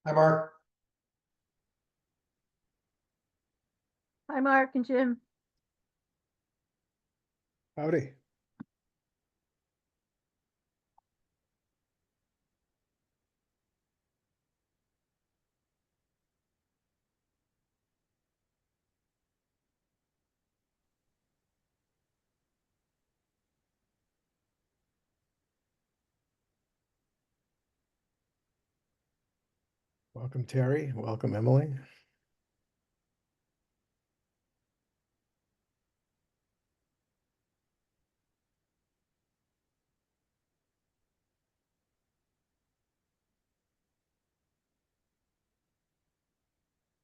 Hi, Mark. Hi, Mark and Jim. Howdy. Welcome, Terry. Welcome, Emily.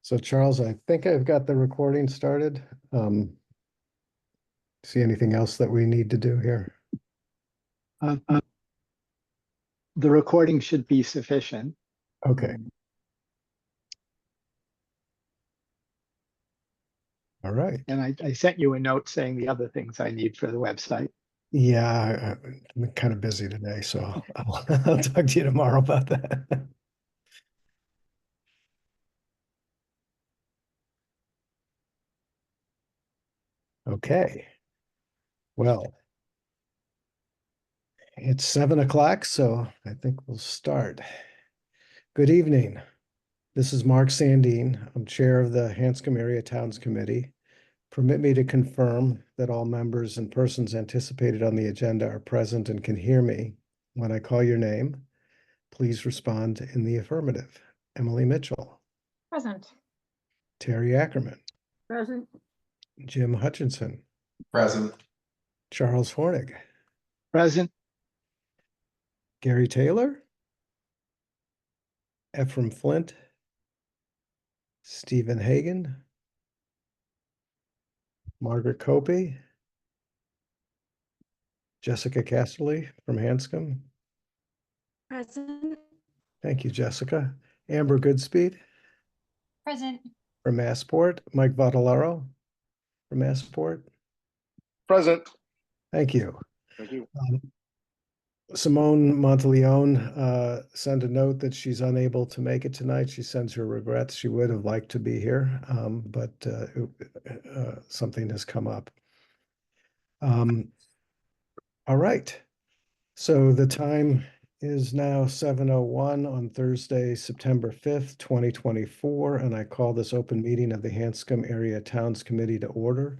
So Charles, I think I've got the recording started. See anything else that we need to do here? The recording should be sufficient. Okay, all right. And I sent you a note saying the other things I need for the website. Yeah, I'm kind of busy today, so I'll talk to you tomorrow about that. Okay. Well, it's 7 o'clock, so I think we'll start. Good evening. This is Mark Sandine. I'm Chair of the Hanscom Area Towns Committee. Permit me to confirm that all members and persons anticipated on the agenda are present and can hear me. When I call your name, please respond in the affirmative. Emily Mitchell, Present. Terry Ackerman, Present. Jim Hutchinson, Present. Charles Hornig, Present. Gary Taylor, Ephraim Flint, Stephen Hagan, Margaret Copey, Jessica Casterly from Hanscom. Present. Thank you, Jessica. Amber Goodspeed Present. from Massport, Mike Vadalaro from Massport. Present. Thank you. Thank you. Simone Monteleone sent a note that she's unable to make it tonight. She sends her regrets. She would have liked to be here, but something has come up. All right. So the time is now 7:01 on Thursday, September 5th, 2024, and I call this open meeting of the Hanscom Area Towns Committee to order.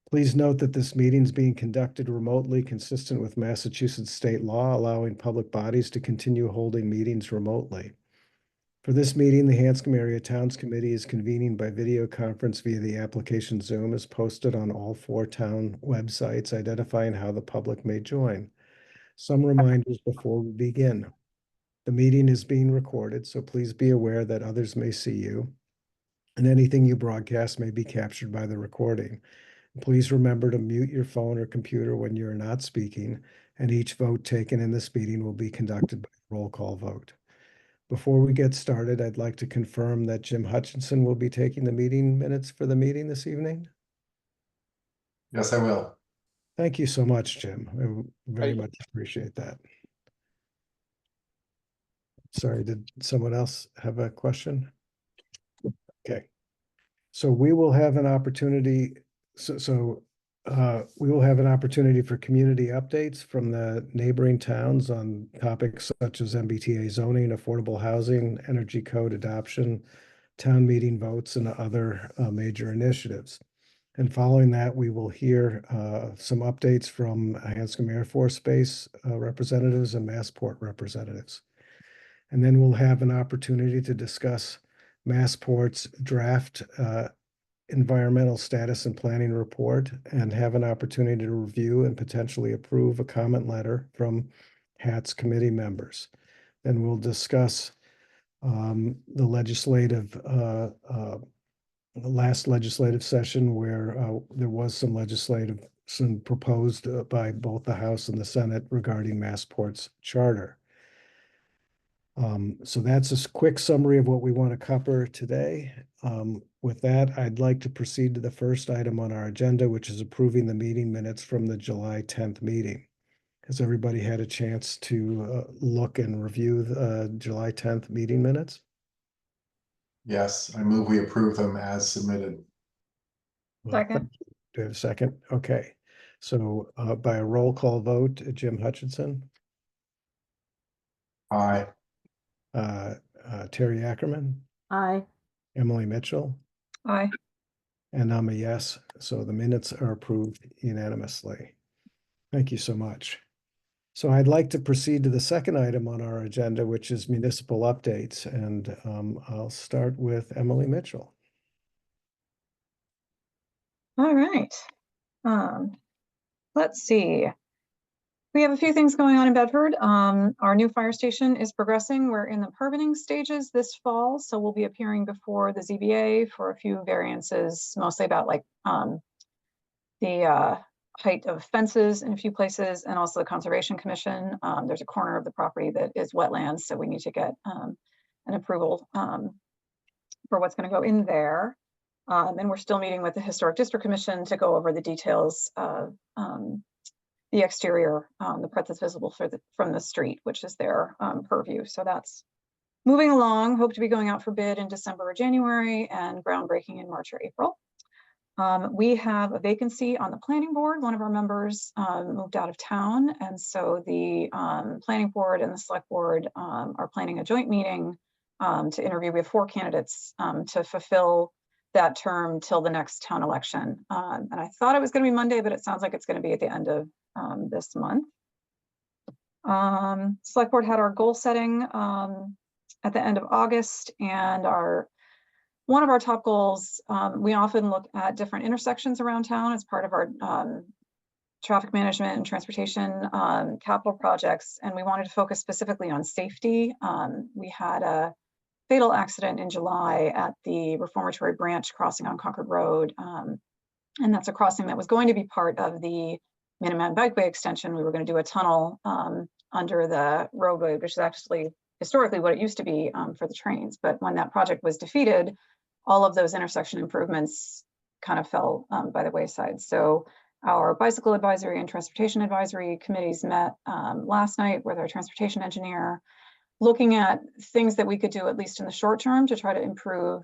Please note that this meeting is being conducted remotely, consistent with Massachusetts state law, allowing public bodies to continue holding meetings remotely. For this meeting, the Hanscom Area Towns Committee is convening by video conference via the application Zoom as posted on all 4 town websites, identifying how the public may join. Some reminders before we begin. The meeting is being recorded, so please be aware that others may see you, and anything you broadcast may be captured by the recording. Please remember to mute your phone or computer when you're not speaking, and each vote taken in this meeting will be conducted by roll call vote. Before we get started, I'd like to confirm that Jim Hutchinson will be taking the meeting minutes for the meeting this evening. Yes, I will. Thank you so much, Jim. I very much appreciate that. Sorry, did someone else have a question? Okay. So we will have an opportunity, we will have an opportunity for community updates from the neighboring towns on topics such as MBTA zoning, affordable housing, energy code adoption, town meeting votes, and other major initiatives. And following that, we will hear some updates from Hanscom Air Force Base representatives and Massport representatives. And then we'll have an opportunity to discuss Massport's draft environmental status and planning report and have an opportunity to review and potentially approve a comment letter from HATS committee members. Then we'll discuss the legislative, the last legislative session where there was some proposed by both the House and the Senate regarding Massport's charter. So that's a quick summary of what we want to cover today. With that, I'd like to proceed to the first item on our agenda, which is approving the meeting minutes from the July 10th meeting. Has everybody had a chance to look and review the July 10th meeting minutes? Yes, I move we approve them as submitted. Well, Second. thank you. Do I have a second? Okay. So by a roll call vote, Jim Hutchinson, Aye. Terry Ackerman, Aye. Emily Mitchell, Aye. and I'm a yes. So the minutes are approved unanimously. Thank you so much. So I'd like to proceed to the second item on our agenda, which is municipal updates, and I'll start with Emily Mitchell. All right. Let's see. We have a few things going on in Bedford. Our new fire station is progressing. We're in the permitting stages this fall, so we'll be appearing before the ZBA for a few variances, mostly about like the height of fences in a few places, and also the Conservation Commission. There's a corner of the property that is wetlands, so we need to get an approval for what's going to go in there. And we're still meeting with the Historic District Commission to go over the details of the exterior, the part that's visible from the street, which is their purview. So that's moving along. Hope to be going out for bid in December or January, and groundbreaking in March or April. We have a vacancy on the planning board. One of our members moved out of town, and so the planning board and the select board are planning a joint meeting to interview. We have 4 candidates to fulfill that term till the next town election. And I thought it was going to be Monday, but it sounds like it's going to be at the end of this month. Select board had our goal setting at the end of August, and one of our top goals, we often look at different intersections around town as part of our traffic management and transportation capital projects, and we wanted to focus specifically on safety. We had a fatal accident in July at the Reformatory Branch crossing on Concord Road, and that's a crossing that was going to be part of the Minuteman Bikeway extension. We were going to do a tunnel under the roadway, which is actually historically what it used to be for the trains. But when that project was defeated, all of those intersection improvements kind of fell by the wayside. So our bicycle advisory and transportation advisory committees met last night with our transportation engineer, looking at things that we could do, at least in the short term, to try to improve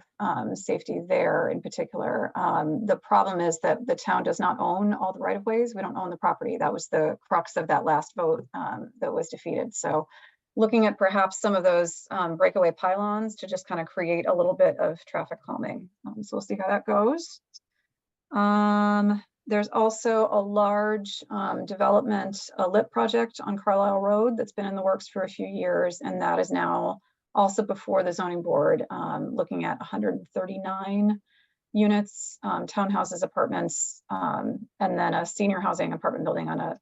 safety there in particular. The problem is that the town does not own all the right-of-ways. We don't own the property. That was the crux of that last vote that was defeated. So looking at perhaps some of those breakaway pylons to just kind of create a little bit of traffic calming. So we'll see how that goes. There's also a large development, a LIP project on Carlisle Road that's been in the works for a few years, and that is now also before the zoning board, looking at 139 units, townhouses, apartments, and then a senior housing apartment building on a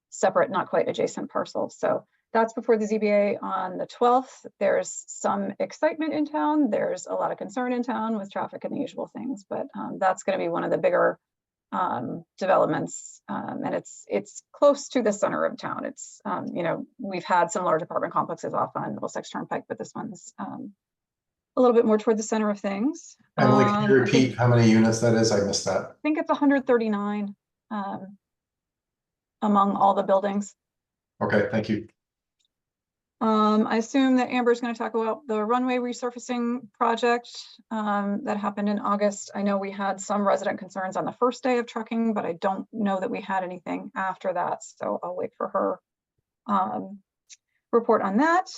separate, not quite adjacent parcel. So that's before the ZBA on the 12th. There's some excitement in town. There's a lot of concern in town with traffic and the usual things, but that's going to be one of the bigger developments, and it's close to the center of town. It's you know, we've had some large apartment complexes off on Middlesex Turnpike, but this one's a little bit more toward the center of things. Emily, can you repeat how many units that is? I missed that. I think it's 139 among all the buildings. Okay, thank you. I assume that Amber's going to talk about the runway resurfacing project that happened in August. I know we had some resident concerns on the first day of trucking, but I don't know that we had anything after that. So I'll wait for her report on that.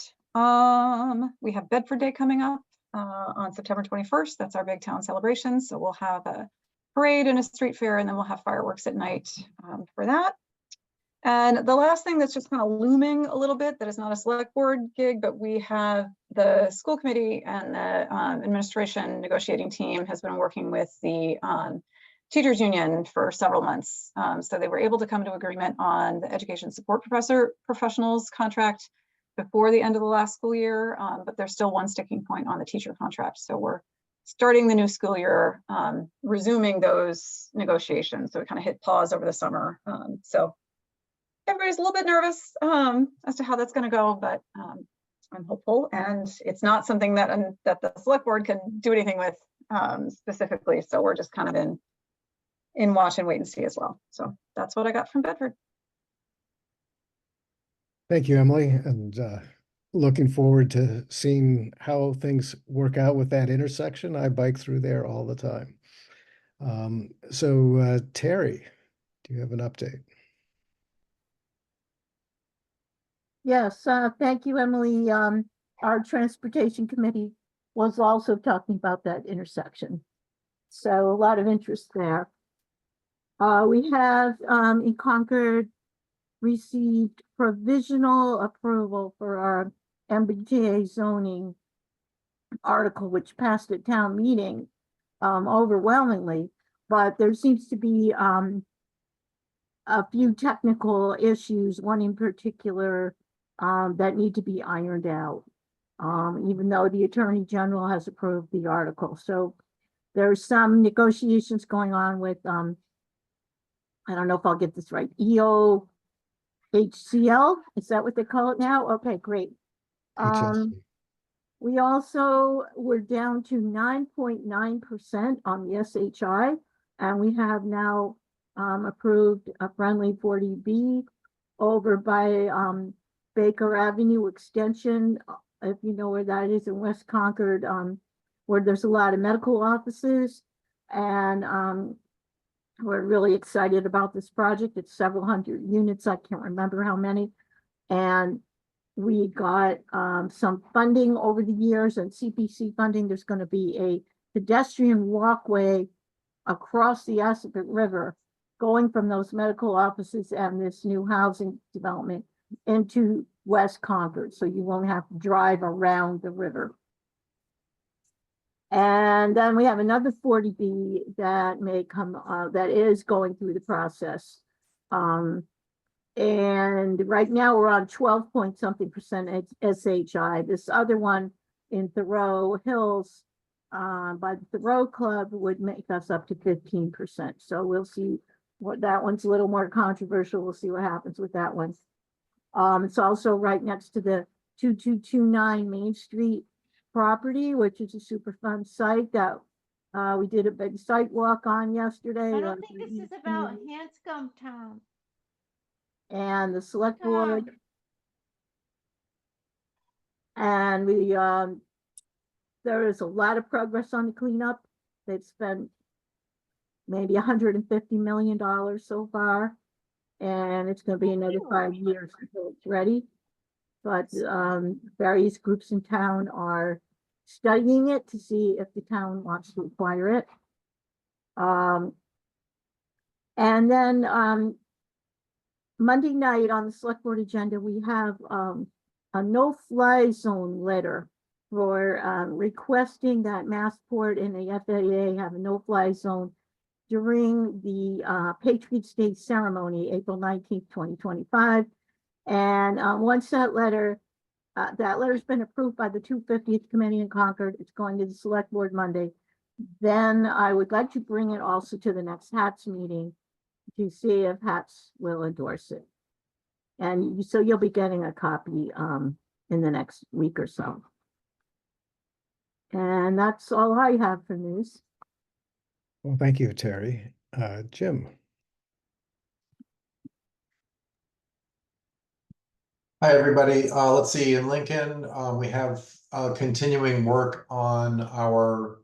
We have Bedford Day coming up on September 21st. That's our big town celebration. So we'll have a parade and a street fair, and then we'll have fireworks at night for that. And the last thing that's just kind of looming a little bit, that is not a select board gig, but we have the school committee and the administration negotiating team has been working with the teachers union for several months. So they were able to come to agreement on the education support professionals contract before the end of the last school year, but there's still one sticking point on the teacher contract. So we're starting the new school year, resuming those negotiations. So we kind of hit pause over the summer. So everybody's a little bit nervous as to how that's going to go, but I'm hopeful, and it's not something that the select board can do anything with specifically. So we're just kind of in watch and wait and see as well. So that's what I got from Bedford. Thank you, Emily. And looking forward to seeing how things work out with that intersection. I bike through there all the time. So Terry, do you have an update? Yes, thank you, Emily. Our transportation committee was also talking about that intersection. So a lot of interest there. We have in Concord received provisional approval for our MBTA zoning article, which passed at town meeting overwhelmingly, but there seems to be a few technical issues, one in particular that need to be ironed out, even though the Attorney General has approved the article. So there's some negotiations going on with, I don't know if I'll get this right, EOHCL, is that what they call it now? Okay, great. HSC. We also were down to 9.9% on the SHI, and we have now approved a friendly 40B over by Baker Avenue Extension, if you know where that is in West Concord, where there's a lot of medical offices. And we're really excited about this project. It's several hundred units. I can't remember how many. And we got some funding over the years and CPC funding. There's going to be a pedestrian walkway across the Assabet River going from those medical offices and this new housing development into West Concord. So you won't have to drive around the river. And then we have another 40B that may come, that is going through the process. And right now we're on 12 point something percent SHI. This other one in Thoreau Hills by the Thoreau Club would make us up to 15%. So we'll see what that one's a little more controversial. We'll see what happens with that one. It's also right next to the 2229 Main Street property, which is a super fun site that we did a big site walk on yesterday. I don't think this is about Hanscom Town. And the select board. And we there is a lot of progress on the cleanup. They've spent maybe $150 million so far, and it's going to be another 5 years until it's ready. But various groups in town are studying it to see if the town wants to acquire it. And then Monday night on the select board agenda, we have a no-fly zone letter for requesting that Massport and the FAA have a no-fly zone during the Patriots Day ceremony, April 19th, 2025. And once that letter's been approved by the 250th Committee in Concord, it's going to the select board Monday. Then I would like to bring it also to the next HATS meeting to see if HATS will endorse it. And so you'll be getting a copy in the next week or so. And that's all I have for news. Well, thank you, Terry. Jim. Hi, everybody. Let's see, in Lincoln, we have continuing work on our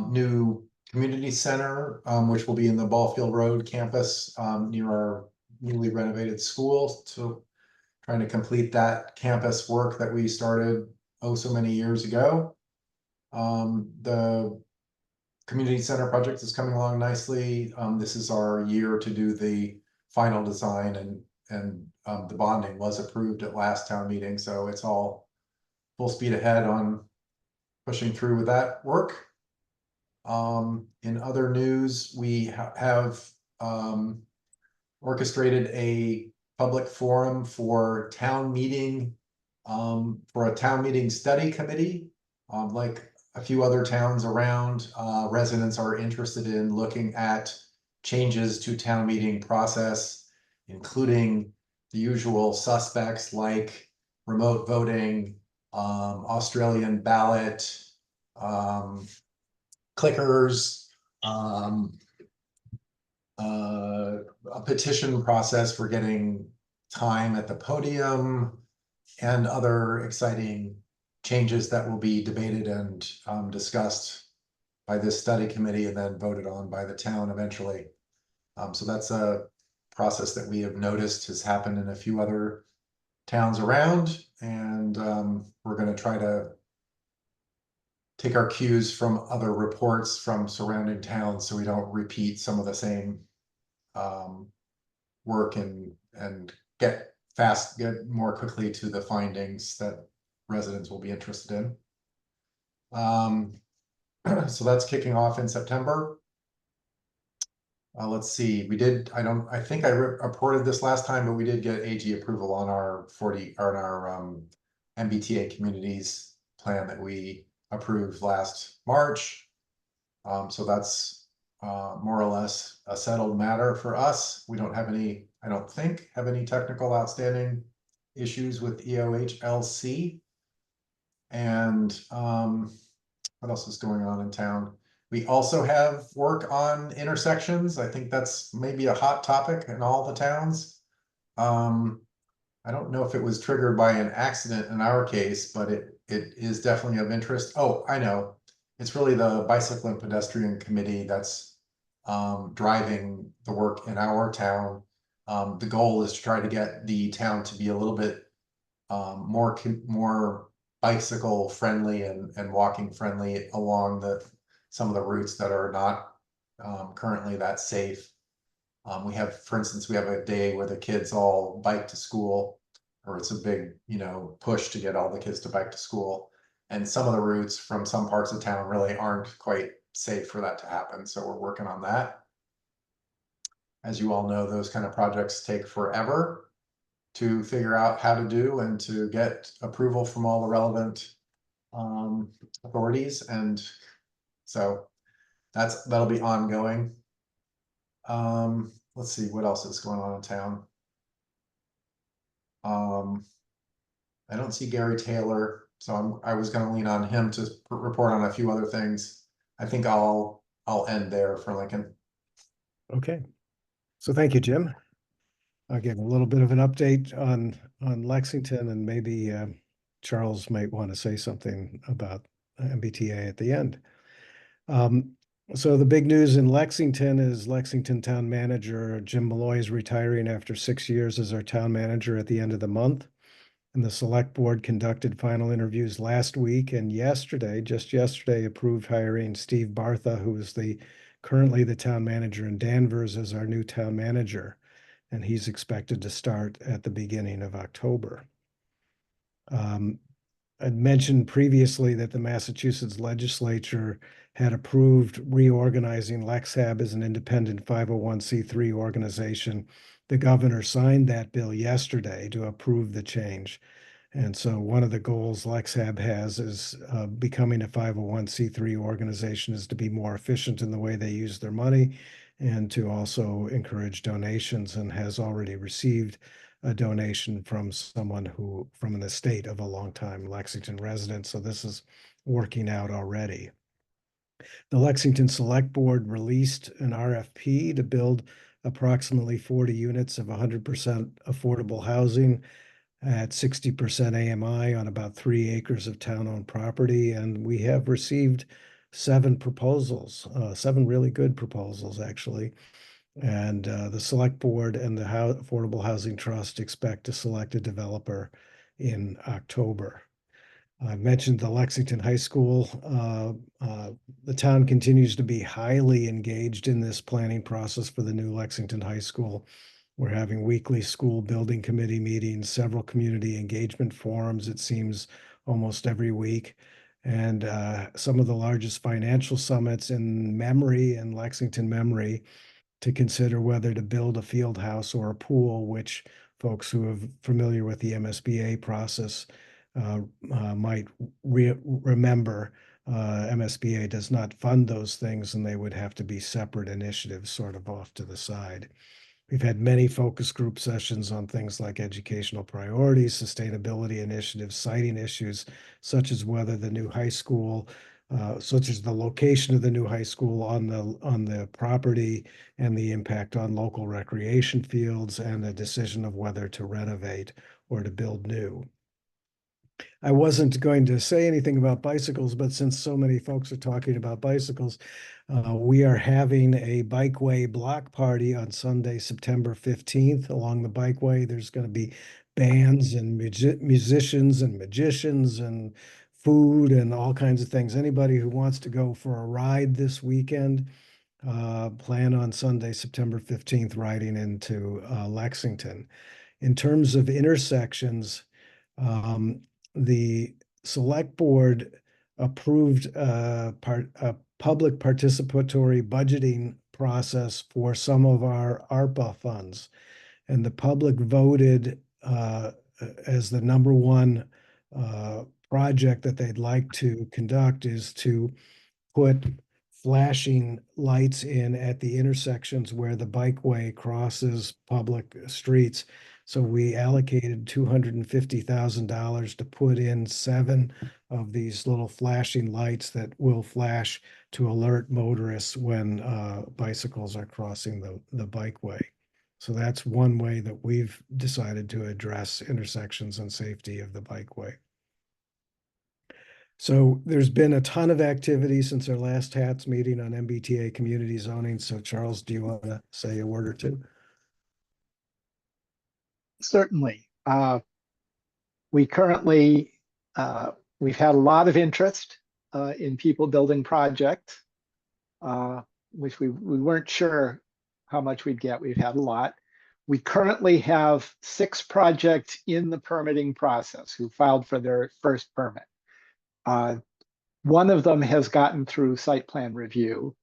new community center, which will be in the Ballfield Road campus near our newly renovated school. So trying to complete that campus work that we started so many years ago. The community center project is coming along nicely. This is our year to do the final design, and the bonding was approved at last town meeting. So it's all full speed ahead on pushing through with that work. In other news, we have orchestrated a public forum for a town meeting study committee. Like a few other towns around, residents are interested in looking at changes to town meeting process, including the usual suspects like remote voting, Australian ballot, clickers, a petition process for getting time at the podium, and other exciting changes that will be debated and discussed by this study committee and then voted on by the town eventually. So that's a process that we have noticed has happened in a few other towns around, and we're going to try to take our cues from other reports from surrounding towns so we don't repeat some of the same work and get more quickly to the findings that residents will be interested in. So that's kicking off in September. Let's see, I think I reported this last time, but we did get AG approval on our MBTA communities plan that we approved last March. So that's more or less a settled matter for us. We don't have any, I don't think, have any technical outstanding issues with EOHLC. And what else is going on in town? We also have work on intersections. I think that's maybe a hot topic in all the towns. I don't know if it was triggered by an accident in our case, but it is definitely of interest. Oh, I know. It's really the Bicycle and Pedestrian Committee that's driving the work in our town. The goal is to try to get the town to be a little bit more bicycle friendly and walking friendly along some of the routes that are not currently that safe. For instance, we have a day where the kids all bike to school, or it's a big, push to get all the kids to bike to school. And some of the routes from some parts of town really aren't quite safe for that to happen. So we're working on that. As you all know, those kind of projects take forever to figure out how to do and to get approval from all the relevant authorities. And so that'll be ongoing. Let's see what else is going on in town. I don't see Gary Taylor, so I was going to lean on him to report on a few other things. I think I'll end there for Lincoln. Okay. So thank you, Jim. I'll give a little bit of an update on Lexington, and maybe Charles might want to say something about MBTA at the end. So the big news in Lexington is Lexington Town Manager Jim Malloy is retiring after 6 years as our town manager at the end of the month. And the select board conducted final interviews last week, and just yesterday, approved hiring Steve Bartha, who is currently the town manager in Danvers, as our new town manager. And he's expected to start at the beginning of October. I'd mentioned previously that the Massachusetts legislature had approved reorganizing LexHab as an independent 501c3 organization. The governor signed that bill yesterday to approve the change. And so one of the goals LexHab has is becoming a 501c3 organization is to be more efficient in the way they use their money and to also encourage donations, and has already received a donation from from an estate of a longtime Lexington resident. So this is working out already. The Lexington Select Board released an RFP to build approximately 40 units of 100% affordable housing at 60% AMI on about 3 acres of town-owned property. And we have received 7 proposals, 7 really good proposals, actually. And the Select Board and the Affordable Housing Trust expect to select a developer in October. I mentioned the Lexington High School. The town continues to be highly engaged in this planning process for the new Lexington High School. We're having weekly school building committee meetings, several community engagement forums, it seems almost every week, and some of the largest financial summits in Lexington memory, to consider whether to build a field house or a pool, which folks who are familiar with the MSBA process might remember. MSBA does not fund those things, and they would have to be separate initiatives sort of off to the side. We've had many focus group sessions on things like educational priorities, sustainability initiatives, siting issues, such as whether the new high school, such as the location of the new high school on the property and the impact on local recreation fields, and the decision of whether to renovate or to build new. I wasn't going to say anything about bicycles, but since so many folks are talking about bicycles, we are having a bikeway block party on Sunday, September 15th along the bikeway. There's going to be bands and musicians and magicians and food and all kinds of things. Anybody who wants to go for a ride this weekend, plan on Sunday, September 15th, riding into Lexington. In terms of intersections, the select board approved a public participatory budgeting process for some of our ARPA funds. And the public voted as the number one project that they'd like to conduct is to put flashing lights in at the intersections where the bikeway crosses public streets. So we allocated $250,000 to put in 7 of these little flashing lights that will flash to alert motorists when bicycles are crossing the bikeway. So that's one way that we've decided to address intersections and safety of the bikeway. So there's been a ton of activity since our last HATS meeting on MBTA community zoning. So Charles, do you want to say a word or two? Certainly. We currently, we've had a lot of interest in people building projects, which we weren't sure how much we'd get. We've had a lot. We currently have 6 projects in the permitting process who filed for their first permit. One of them has gotten through site plan review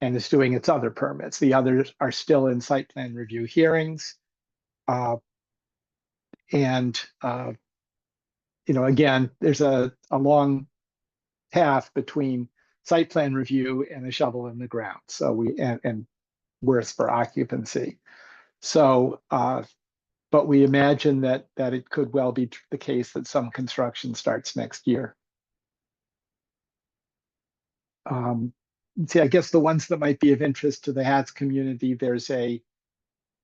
and is doing its other permits. The others are still in site plan review hearings. Again, there's a long path between site plan review and a shovel in the ground. So and worse for occupancy. So, but we imagine that it could well be the case that some construction starts next year. See, I guess the ones that might be of interest to the HATS community, there's a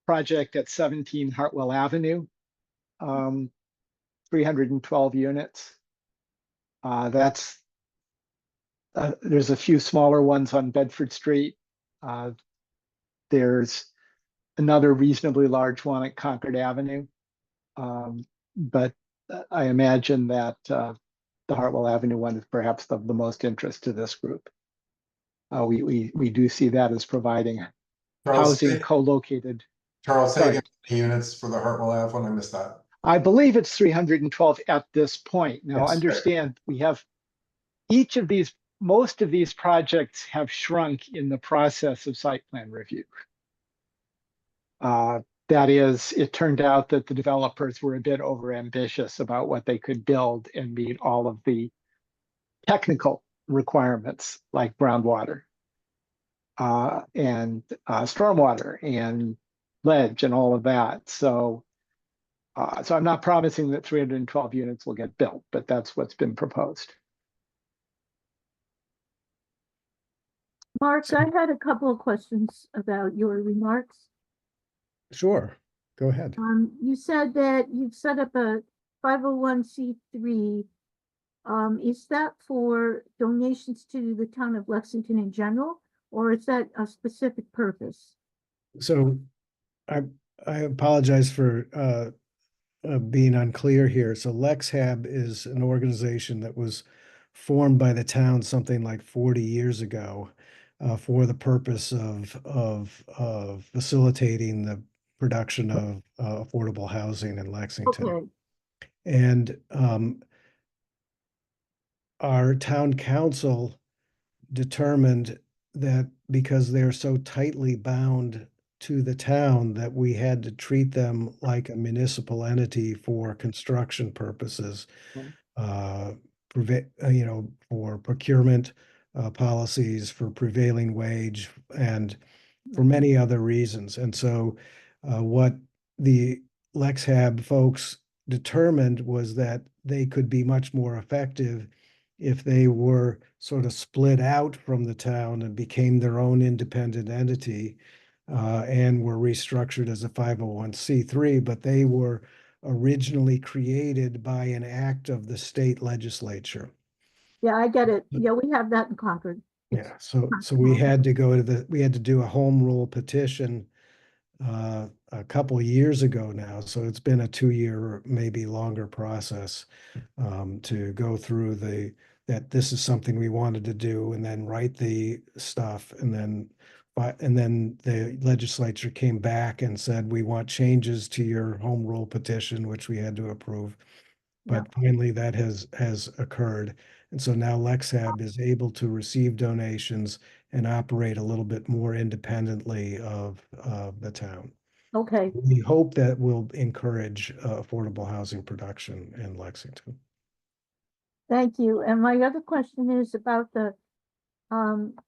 project at 17 Hartwell Avenue, 312 units. There's a few smaller ones on Bedford Street. There's another reasonably large one at Concord Avenue. But I imagine that the Hartwell Avenue one is perhaps of the most interest to this group. We do see that as providing housing co-located. Charles, say again, the units for the Hartwell Ave one, I missed that. I believe it's 312 at this point. Now, Yes, understand, we have most of these projects have shrunk in the process of site plan review. That is, it turned out that the developers were a bit overambitious about what they could build and meet all of the technical requirements like groundwater and stormwater and ledge and all of that. So I'm not promising that 312 units will get built, but that's what's been proposed. Mark, I had a couple of questions about your remarks. Sure, go ahead. You said that you've set up a 501c3. Is that for donations to the town of Lexington in general, or is that a specific purpose? So I apologize for being unclear here. So LexHab is an organization that was formed by the town something like 40 years ago for the purpose of facilitating the production of affordable housing in Lexington. Okay. And our town council determined that because they're so tightly bound to the town that we had to treat them like a municipal entity for construction purposes, for procurement policies, for prevailing wage, and for many other reasons. And so what the LexHab folks determined was that they could be much more effective if they were sort of split out from the town and became their own independent entity and were restructured as a 501c3, but they were originally created by an act of the state legislature. Yeah, I get it. Yeah, we have that in Concord. It's Yeah, so not we small. had to go to we had to do a home rule petition a couple of years ago now. So it's been a 2-year, maybe longer process to go through that this is something we wanted to do and then write the stuff and then the legislature came back and said, we want changes to your home rule petition, which we had to approve. Yeah. But finally that has occurred. And so now Lexhab is able to receive donations and operate a little bit more independently of the town. Okay, We hope that will encourage affordable housing production in Lexington. thank you. And my other question is about the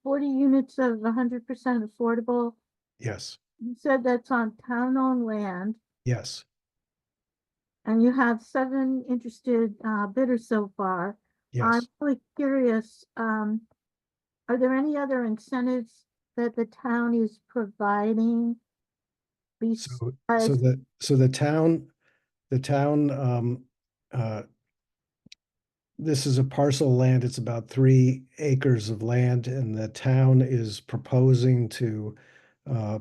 40 units of 100% affordable. Yes, You said that's on town-owned land, yes. and you have 7 interested bidders so far. I'm Yes. really curious, are there any other incentives that the town is providing So besides? the town this is a parcel of land. It's about 3 acres of land, and the town is proposing to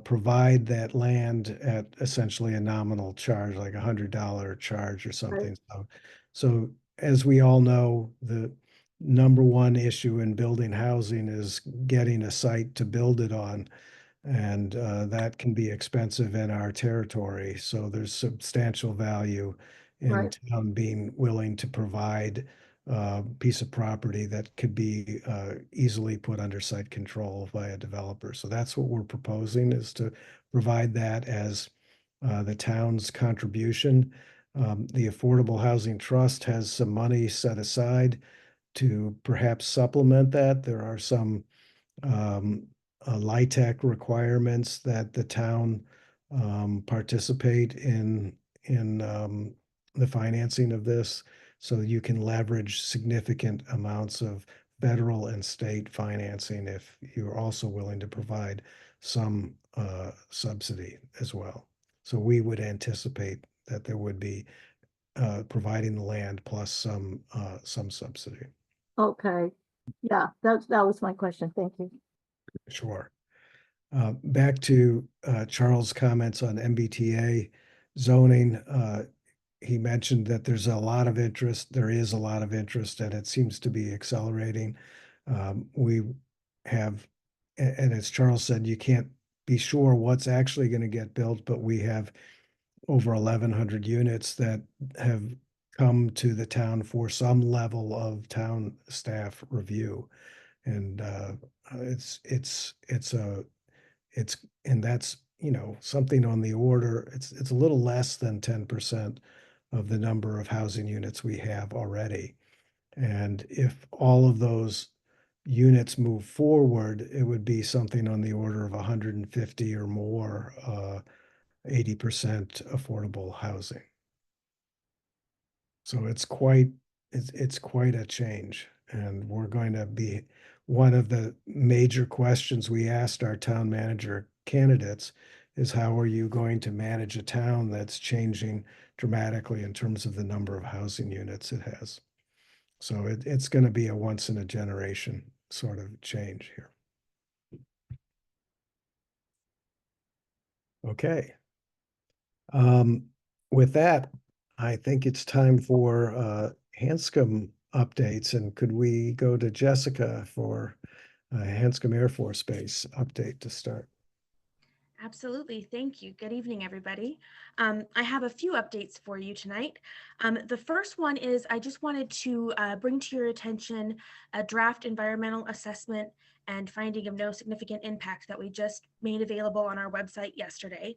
provide that land at essentially a nominal charge, like $100 charge or something. So as we all know, the number one issue in building housing is getting a site to build it on. And that can be expensive in our territory. So there's substantial value in Right. town being willing to provide a piece of property that could be easily put under site control by a developer. So that's what we're proposing, is to provide that as the town's contribution. The Affordable Housing Trust has some money set aside to perhaps supplement that. There are some um, LIHTC requirements that the town participate in the financing of this. So you can leverage significant amounts of federal and state financing if you're also willing to provide some subsidy as well. So we would anticipate that there would be providing the land plus some subsidy. Okay, yeah, that was my question. Thank you. Sure. Back to Charles' comments on MBTA zoning. He mentioned that there's a lot of interest. There is a lot of interest, and it seems to be accelerating. We have, and as Charles said, you can't be sure what's actually going to get built, but we have over 1,100 units that have come to the town for some level of town staff review. And and that's, something on the order, it's a little less than 10% of the number of housing units we have already. And if all of those units move forward, it would be something on the order of 150 or more 80% affordable housing. So it's quite a change. And we're going to be, one of the major questions we asked our town manager candidates is, how are you going to manage a town that's changing dramatically in terms of the number of housing units it has? So it's going to be a once in a generation sort of change here. Okay. With that, I think it's time for Hanscom updates. And could we go to Jessica for Hanscom Air Force Base update to start? Absolutely. Thank you. Good evening, everybody. I have a few updates for you tonight. The first one is I just wanted to bring to your attention a draft environmental assessment and finding of no significant impact that we just made available on our website yesterday.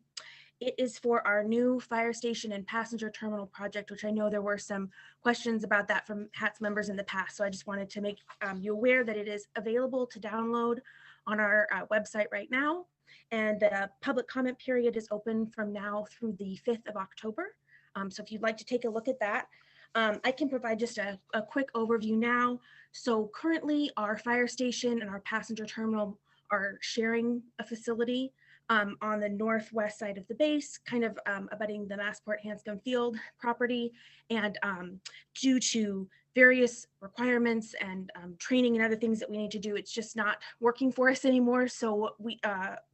It is for our new fire station and passenger terminal project, which I know there were some questions about that from HATS members in the past. So I just wanted to make you aware that it is available to download on our website right now. And the public comment period is open from now through the 5th of October. So if you'd like to take a look at that, I can provide just a quick overview now. So currently our fire station and our passenger terminal are sharing a facility. on the northwest side of the base, kind of abutting the Massport Hanscom Field property. And due to various requirements and training and other things that we need to do, it's just not working for us anymore. So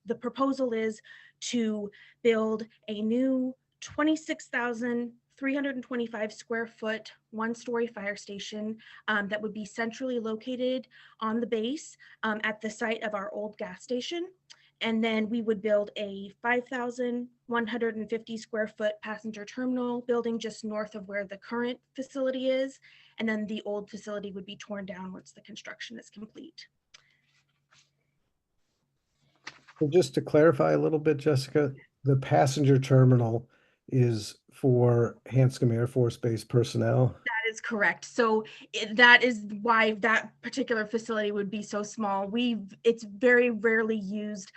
the proposal is to build a new 26,325 square foot, one-story fire station that would be centrally located on the base at the site of our old gas station. And then we would build a 5,150 square foot passenger terminal building just north of where the current facility is. And then the old facility would be torn down once the construction is complete. So just to clarify a little bit, Jessica, the passenger terminal is for Hanscom Air Force Base personnel. That is correct. So that is why that particular facility would be so small. It's very rarely used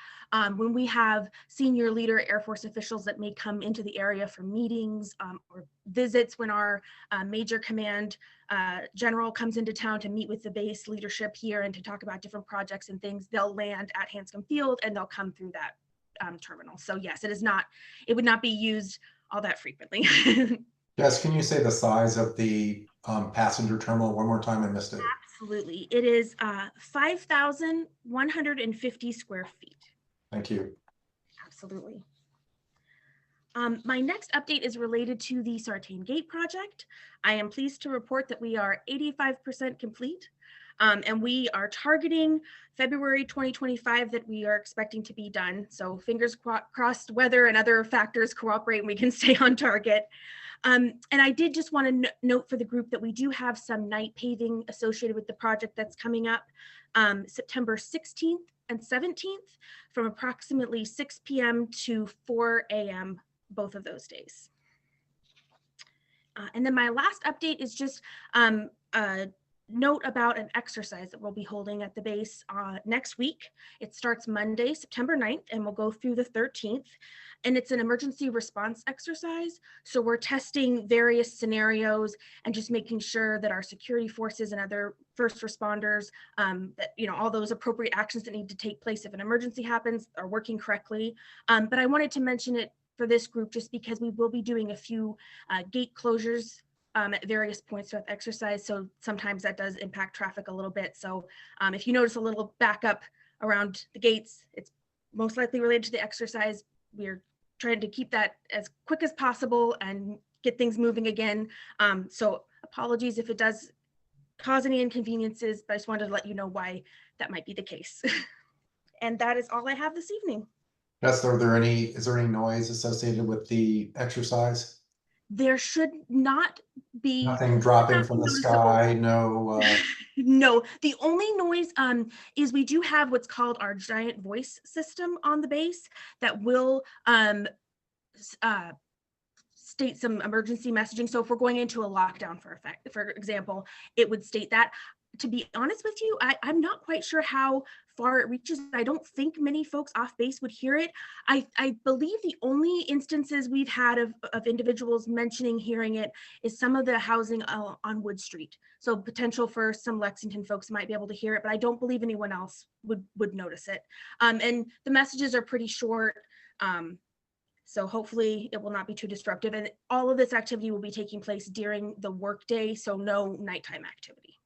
when we have senior leader Air Force officials that may come into the area for meetings or visits. When our major command general comes into town to meet with the base leadership here and to talk about different projects and things, they'll land at Hanscom Field and they'll come through that terminal. So yes, it would not be used all that frequently. Jess, can you say the size of the passenger terminal one more time? I missed it. Absolutely. It is 5,150 square feet. Thank you. Absolutely. My next update is related to the Sartain Gate project. I am pleased to report that we are 85% complete. And we are targeting February 2025 that we are expecting to be done. So fingers crossed, weather and other factors cooperate and we can stay on target. And I did just want to note for the group that we do have some night paving associated with the project that's coming up September 16th and 17th from approximately 6 p.m. to 4 a.m. both of those days. And then my last update is just note about an exercise that we'll be holding at the base next week. It starts Monday, September 9th, and we'll go through the 13th. And it's an emergency response exercise. So we're testing various scenarios and just making sure that our security forces and other first responders, that, all those appropriate actions that need to take place if an emergency happens are working correctly. But I wanted to mention it for this group just because we will be doing a few gate closures at various points throughout the exercise. So sometimes that does impact traffic a little bit. So if you notice a little backup around the gates, it's most likely related to the exercise. We're trying to keep that as quick as possible and get things moving again. So apologies if it does cause any inconveniences, but I just wanted to let you know why that might be the case. And that is all I have this evening. Jess, is there any noise associated with the exercise? There should not be. Nothing dropping from the sky, no. No, the only noise is we do have what's called our giant voice system on the base that will state some emergency messaging. So if we're going into a lockdown, for example, it would state that. To be honest with you, I'm not quite sure how far it reaches. I don't think many folks off base would hear it. I believe the only instances we've had of individuals mentioning hearing it is some of the housing on Wood Street. So potential for some Lexington folks might be able to hear it, but I don't believe anyone else would notice it. And the messages are pretty short. So hopefully it will not be too disruptive. And all of this activity will be taking place during the workday, so no nighttime activity.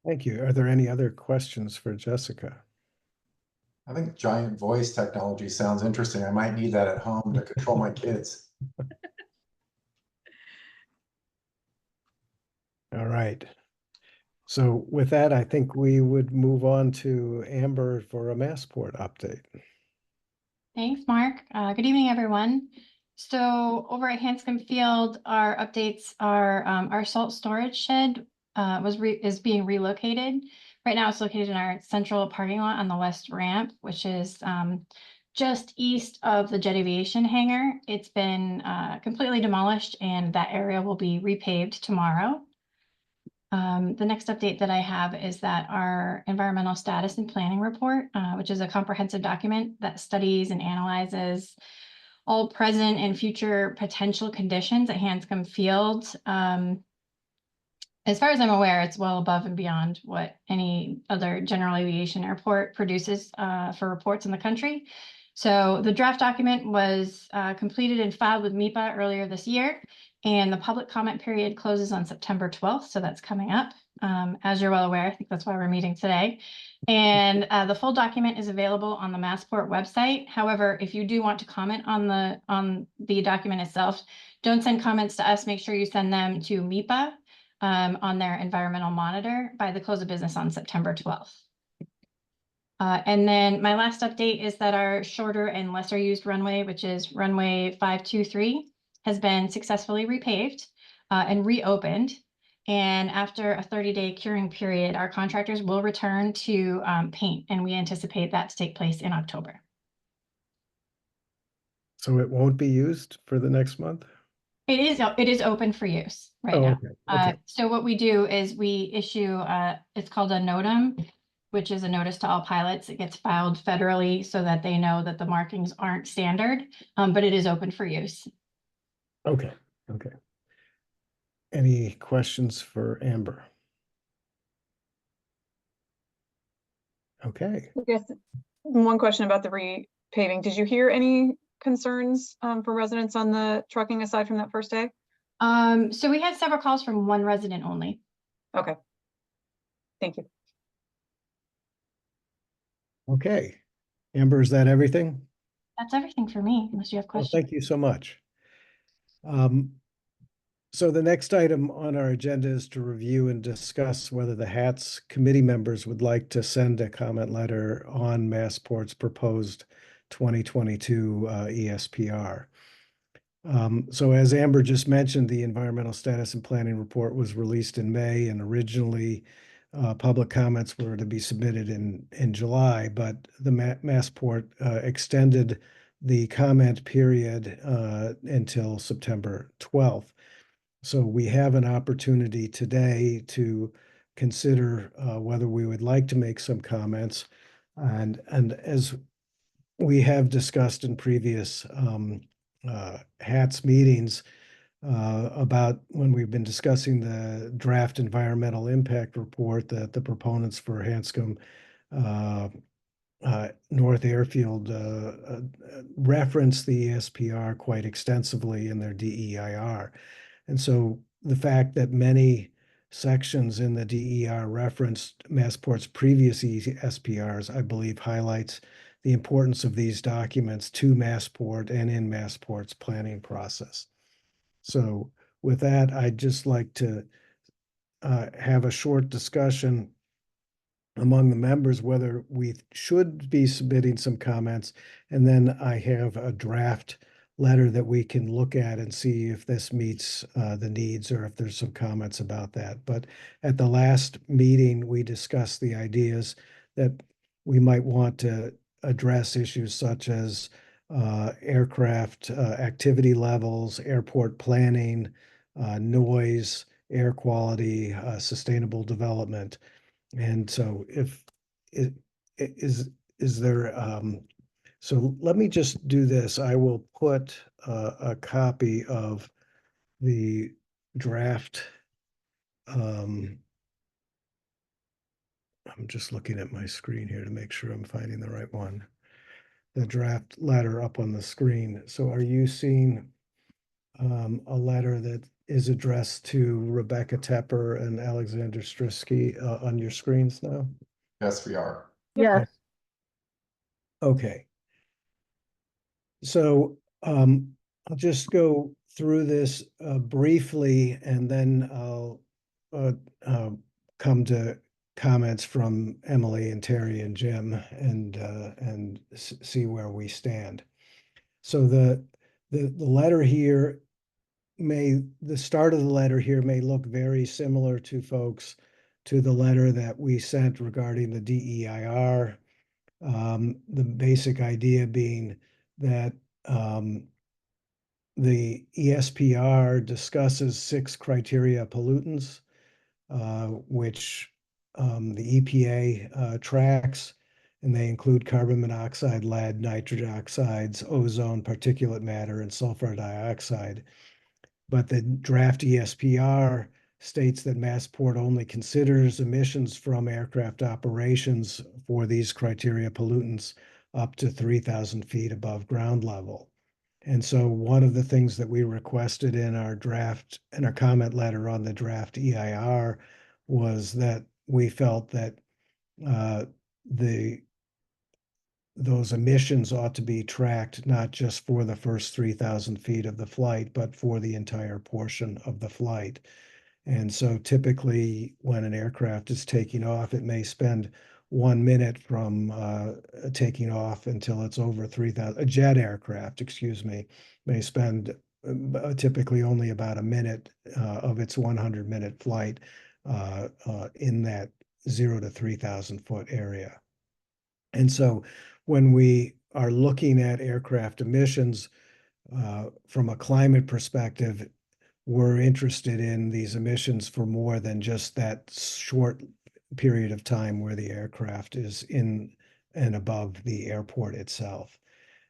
Thank you. Are there any other questions for Jessica? I think giant voice technology sounds interesting. I might need that at home to control my kids. All right. So with that, I think we would move on to Amber for a Massport update. Thanks, Mark. Good evening, everyone. So over at Hanscom Field, our updates are our salt storage shed is being relocated. Right now it's located in our central parking lot on the west ramp, which is just east of the Jet Aviation hangar. It's been completely demolished and that area will be repaved tomorrow. The next update that I have is that our environmental status and planning report, which is a comprehensive document that studies and analyzes all present and future potential conditions at Hanscom Field, as far as I'm aware, it's well above and beyond what any other general aviation airport produces for reports in the country. So the draft document was completed and filed with MEPA earlier this year, and the public comment period closes on September 12th, so that's coming up. As you're well aware, I think that's why we're meeting today. And the full document is available on the Massport website. However, if you do want to comment on the document itself, don't send comments to us. Make sure you send them to MEPA on their environmental monitor by the close of business on September 12th. And then my last update is that our shorter and lesser used runway, which is runway 523, has been successfully repaved and reopened. And after a 30-day curing period, our contractors will return to paint, and we anticipate that to take place in October. So it won't be used for the next month? It is open for use right Oh, now. okay, okay. So what we do is we issue, it's called a NOTAM, which is a notice to all pilots. It gets filed federally so that they know that the markings aren't standard, but it is open for use. Okay, okay. Any questions for Amber? Okay. I guess one question about the repaving. Did you hear any concerns for residents on the trucking aside from that first day? So we had several calls from one resident only. Okay. Thank you. Okay. Amber, is that everything? That's everything for me, unless you have Well, questions. thank you so much. So the next item on our agenda is to review and discuss whether the HATS committee members would like to send a comment letter on Massport's proposed 2022 ESPR. So as Amber just mentioned, the environmental status and planning report was released in May, and originally public comments were to be submitted in July, but the Massport extended the comment period until September 12th. So we have an opportunity today to consider whether we would like to make some comments. And as we have discussed in previous HATS meetings about when we've been discussing the draft environmental impact report that the proponents for Hanscom North Airfield reference the ESPR quite extensively in their DEIR. And so the fact that many sections in the DER referenced Massport's previous ESPRs, I believe, highlights the importance of these documents to Massport and in Massport's planning process. So with that, I'd just like to have a short discussion among the members whether we should be submitting some comments, and then I have a draft letter that we can look at and see if this meets the needs or if there's some comments about that. But at the last meeting, we discussed the ideas that we might want to address issues such as aircraft activity levels, airport planning, noise, air quality, sustainable development. And so is there, so let me just do this. I will put a copy of the draft. I'm just looking at my screen here to make sure I'm finding the right one. The draft letter up on the screen. So are you seeing a letter that is addressed to Rebecca Tepper and Alexander Strisky on your screens now? Yes, we are. Yes, Okay. So I'll just go through this briefly, and then I'll come to comments from Emily and Terry and Jim and see where we stand. So the letter here the start of the letter here may look very similar to folks to the letter that we sent regarding the DEIR. The basic idea being that the ESPR discusses 6 criteria pollutants, which the EPA tracks, and they include carbon monoxide, lead, nitrogen oxides, ozone, particulate matter, and sulfur dioxide. But the draft ESPR states that Massport only considers emissions from aircraft operations for these criteria pollutants up to 3,000 feet above ground level. And so one of the things that we requested in our comment letter on the draft EIR was that we felt that those emissions ought to be tracked not just for the first 3,000 feet of the flight, but for the entire portion of the flight. And so typically when an aircraft is taking off, it may spend 1 minute from taking off until it's over 3,000. A jet aircraft, excuse me, may spend typically only about a minute of its 100-minute flight in that 0 to 3,000 foot area. And so when we are looking at aircraft emissions from a climate perspective, we're interested in these emissions for more than just that short period of time where the aircraft is in and above the airport itself.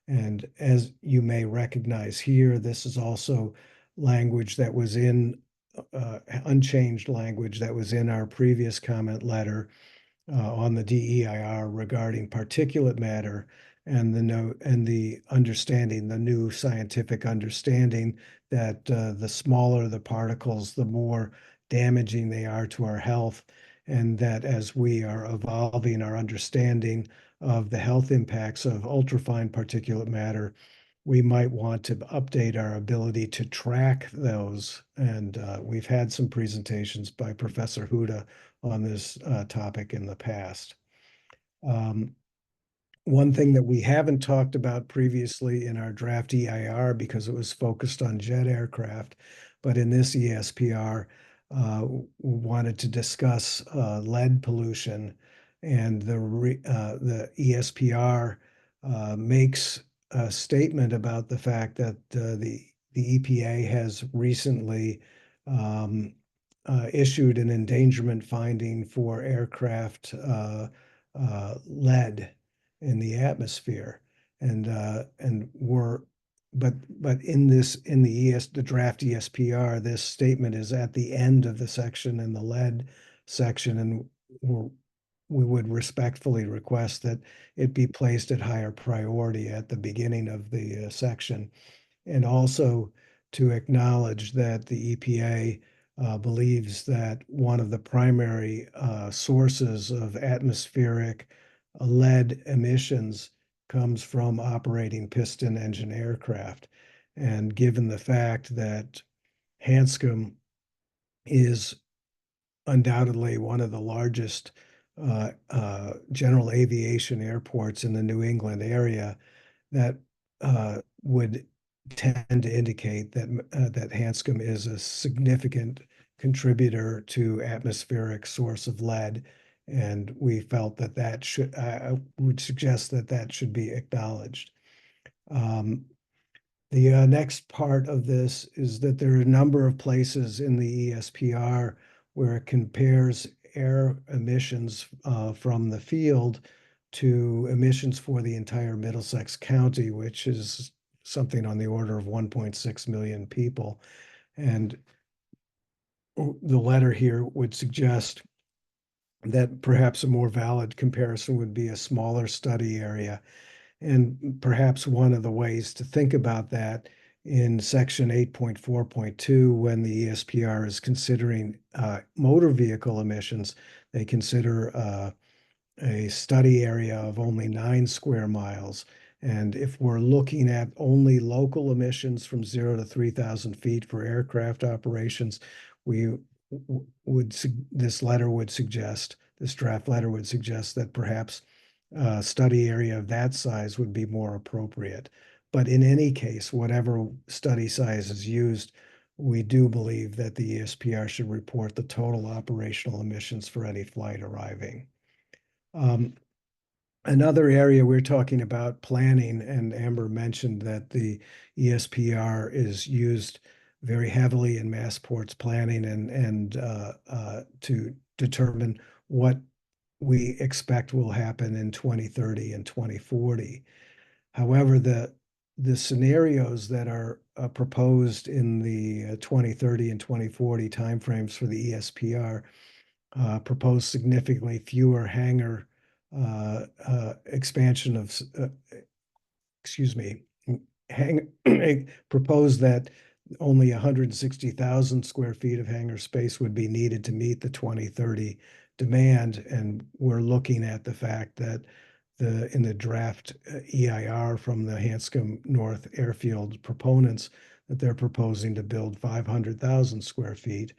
And as you may recognize here, this is also language that was in unchanged language that was in our previous comment letter on the DEIR regarding particulate matter and the understanding, the new scientific understanding that the smaller the particles, the more damaging they are to our health, and that as we are evolving our understanding of the health impacts of ultrafine particulate matter, we might want to update our ability to track those. And we've had some presentations by Professor Huda on this topic in the past. One thing that we haven't talked about previously in our draft EIR, because it was focused on jet aircraft, but in this ESPR, we wanted to discuss lead pollution, and the ESPR makes a statement about the fact that the EPA has recently issued an endangerment finding for aircraft lead in the atmosphere, and but in the draft ESPR, this statement is at the end of the section in the lead section, and we would respectfully request that it be placed at higher priority at the beginning of the section, and also to acknowledge that the EPA believes that one of the primary sources of atmospheric lead emissions comes from operating piston engine aircraft. And given the fact that Hanscom is undoubtedly one of the largest general aviation airports in the New England area, that would tend to indicate that that Hanscom is a significant contributor to atmospheric source of lead, and we felt that that should, I would suggest that that should be acknowledged. The next part of this is that there are a number of places in the ESPR where it compares air emissions from the field to emissions for the entire Middlesex County, which is something on the order of 1.6 million people. And the letter here would suggest that perhaps a more valid comparison would be a smaller study area. And perhaps one of the ways to think about that in section 8.4.2, when the ESPR is considering motor vehicle emissions, they consider a study area of only 9 square miles. And if we're looking at only local emissions from 0 to 3,000 feet for aircraft operations, this draft letter would suggest that perhaps a study area of that size would be more appropriate. But in any case, whatever study size is used, we do believe that the ESPR should report the total operational emissions for any flight arriving. Another area we're talking about planning, and Amber mentioned that the ESPR is used very heavily in Massport's planning and to determine what we expect will happen in 2030 and 2040. However, the scenarios that are proposed in the 2030 and 2040 timeframes for the ESPR proposed significantly fewer hangar expansion of, excuse me, proposed that only 160,000 square feet of hangar space would be needed to meet the 2030 demand. And we're looking at the fact that in the draft EIR from the Hanscom North Airfield proponents, that they're proposing to build 500,000 square feet.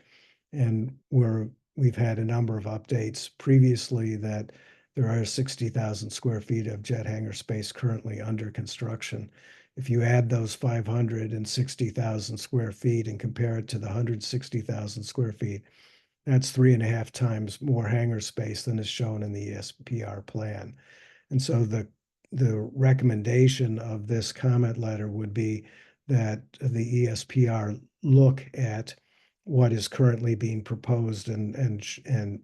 And we've had a number of updates previously that there are 60,000 square feet of jet hangar space currently under construction. If you add those 560,000 square feet and compare it to the 160,000 square feet, that's 3.5 times more hangar space than is shown in the ESPR plan. And so the recommendation of this comment letter would be that the ESPR look at what is currently being proposed and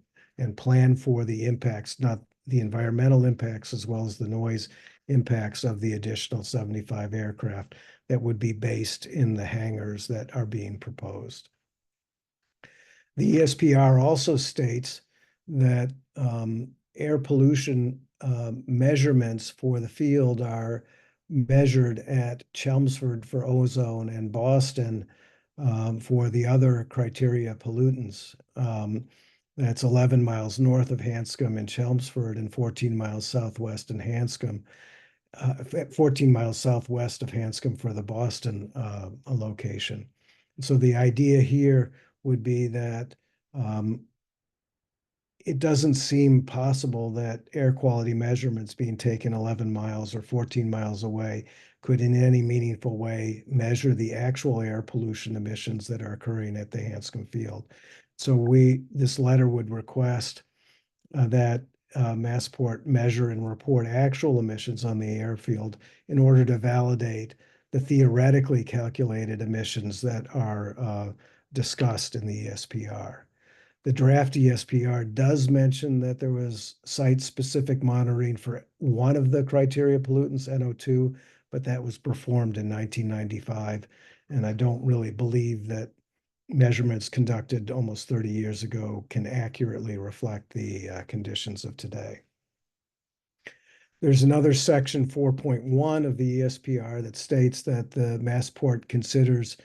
plan for the impacts, not the environmental impacts as well as the noise impacts of the additional 75 aircraft that would be based in the hangars that are being proposed. The ESPR also states that air pollution measurements for the field are measured at Chelmsford for ozone and Boston for the other criteria pollutants. That's 11 miles north of Hanscom in Chelmsford and 14 miles southwest in Hanscom. 14 miles southwest of Hanscom for the Boston location. So the idea here would be that it doesn't seem possible that air quality measurements being taken 11 miles or 14 miles away could in any meaningful way measure the actual air pollution emissions that are occurring at the Hanscom field. So this letter would request that Massport measure and report actual emissions on the airfield in order to validate the theoretically calculated emissions that are discussed in the ESPR. The draft ESPR does mention that there was site-specific monitoring for one of the criteria pollutants, NO2, but that was performed in 1995. And I don't really believe that measurements conducted almost 30 years ago can accurately reflect the conditions of today. There's another section 4.1 of the ESPR that states that the Massport considers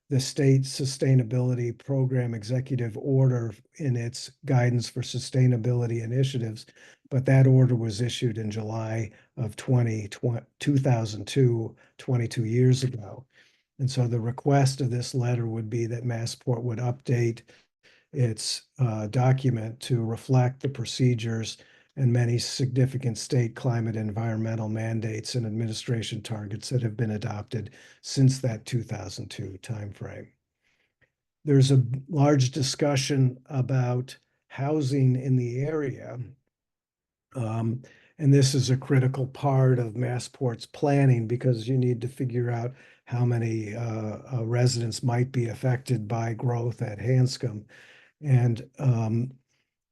the state sustainability program executive order in its guidance for sustainability initiatives, but that order was issued in July of 2002, 22 years ago. And so the request of this letter would be that Massport would update its document to reflect the procedures and many significant state climate and environmental mandates and administration targets that have been adopted since that 2002 timeframe. There's a large discussion about housing in the area. And this is a critical part of Massport's planning because you need to figure out how many residents might be affected by growth at Hanscom. And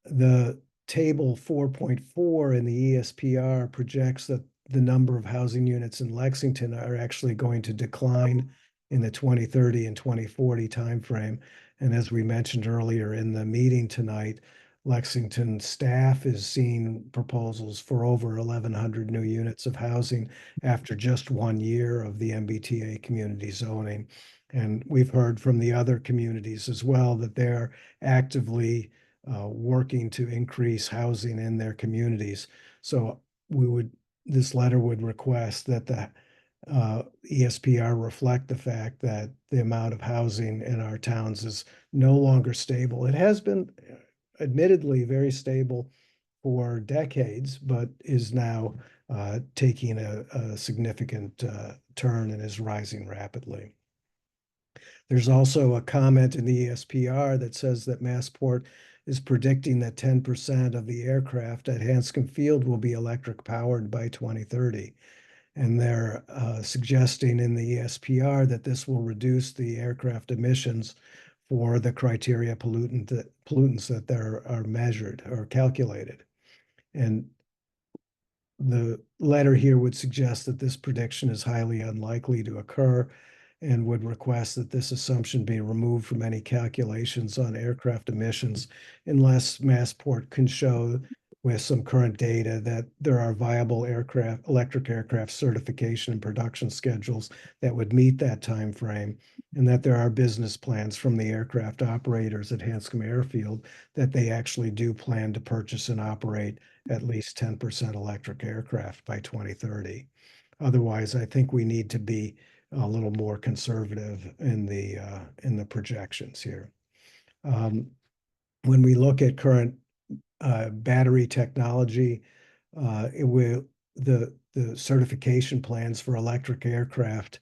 the table 4.4 in the ESPR projects that the number of housing units in Lexington are actually going to decline in the 2030 and 2040 timeframe. And as we mentioned earlier in the meeting tonight, Lexington staff is seeing proposals for over 1,100 new units of housing after just 1 year of the MBTA community zoning. And we've heard from the other communities as well that they're actively working to increase housing in their communities. So this letter would request that the ESPR reflect the fact that the amount of housing in our towns is no longer stable. It has been admittedly very stable for decades, but is now taking a significant turn and is rising rapidly. There's also a comment in the ESPR that says that Massport is predicting that 10% of the aircraft at Hanscom Field will be electric powered by 2030. And they're suggesting in the ESPR that this will reduce the aircraft emissions for the criteria pollutants that are measured or calculated. And the letter here would suggest that this prediction is highly unlikely to occur. and would request that this assumption be removed from any calculations on aircraft emissions unless Massport can show with some current data that there are viable electric aircraft certification and production schedules that would meet that time frame, and that there are business plans from the aircraft operators at Hanscom Airfield that they actually do plan to purchase and operate at least 10% electric aircraft by 2030. Otherwise, I think we need to be a little more conservative in the projections here. When we look at current battery technology, the certification plans for electric aircraft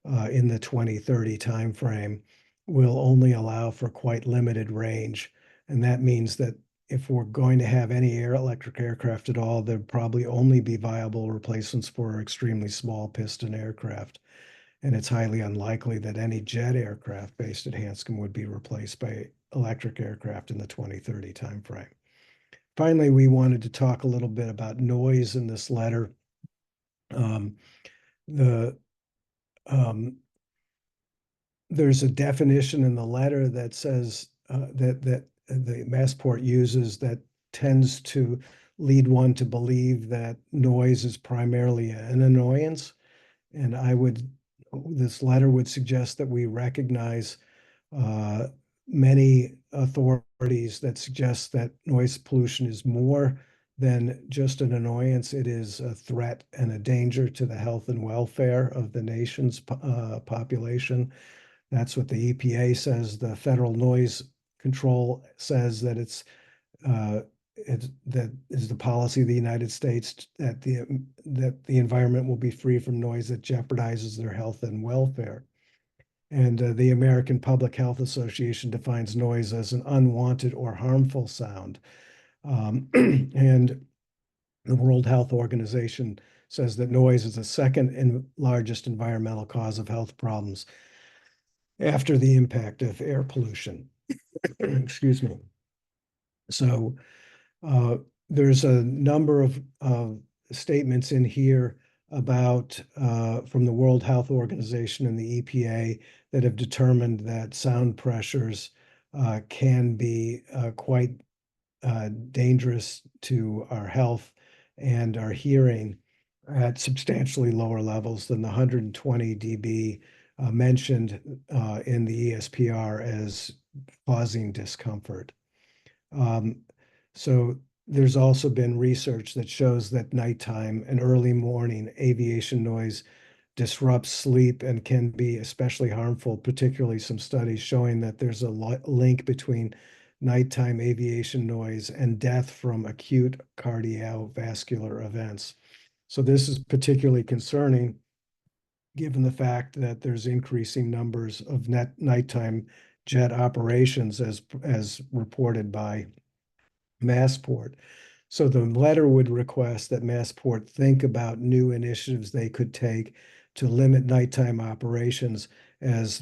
in the 2030 timeframe will only allow for quite limited range. And that means that if we're going to have any electric aircraft at all, there'd probably only be viable replacements for extremely small piston aircraft. And it's highly unlikely that any jet aircraft based at Hanscom would be replaced by electric aircraft in the 2030 timeframe. Finally, we wanted to talk a little bit about noise in this letter. There's a definition in the letter that says that the Massport uses that tends to lead one to believe that noise is primarily an annoyance. And this letter would suggest that we recognize many authorities that suggest that noise pollution is more than just an annoyance. It is a threat and a danger to the health and welfare of the nation's population. That's what the EPA says. The Federal Noise Control says that that is the policy of the United States, that the environment will be free from noise that jeopardizes their health and welfare. And the American Public Health Association defines noise as an unwanted or harmful sound. And the World Health Organization says that noise is the second largest environmental cause of health problems after the impact of air pollution. Excuse me. So there's a number of statements in here about from the World Health Organization and the EPA that have determined that sound pressures can be quite dangerous to our health and our hearing at substantially lower levels than the 120 dB mentioned in the ESPR as causing discomfort. So there's also been research that shows that nighttime and early morning aviation noise disrupts sleep and can be especially harmful, particularly some studies showing that there's a link between nighttime aviation noise and death from acute cardiovascular events. So this is particularly concerning given the fact that there's increasing numbers of nighttime jet operations as reported by Massport. So the letter would request that Massport think about new initiatives they could take to limit nighttime operations as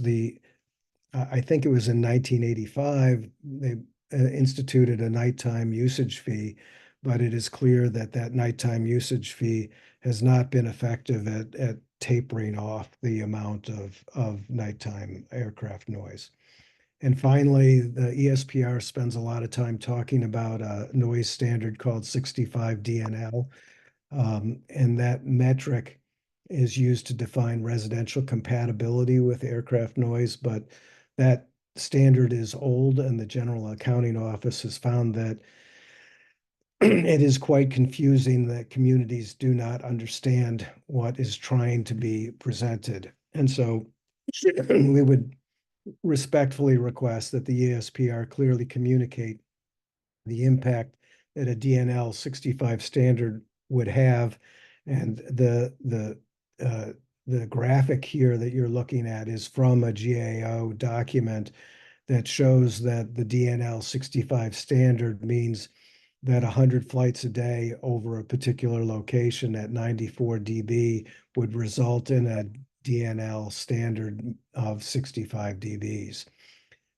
I think it was in 1985, they instituted a nighttime usage fee, but it is clear that that nighttime usage fee has not been effective at tapering off the amount of nighttime aircraft noise. And finally, the ESPR spends a lot of time talking about a noise standard called 65 DNL. And that metric is used to define residential compatibility with aircraft noise, but that standard is old, and the General Accounting Office has found that it is quite confusing that communities do not understand what is trying to be presented. And so we would respectfully request that the ESPR clearly communicate the impact that a DNL 65 standard would have. And the graphic here that you're looking at is from a GAO document that shows that the DNL 65 standard means that 100 flights a day over a particular location at 94 dB would result in a DNL standard of 65 dBs.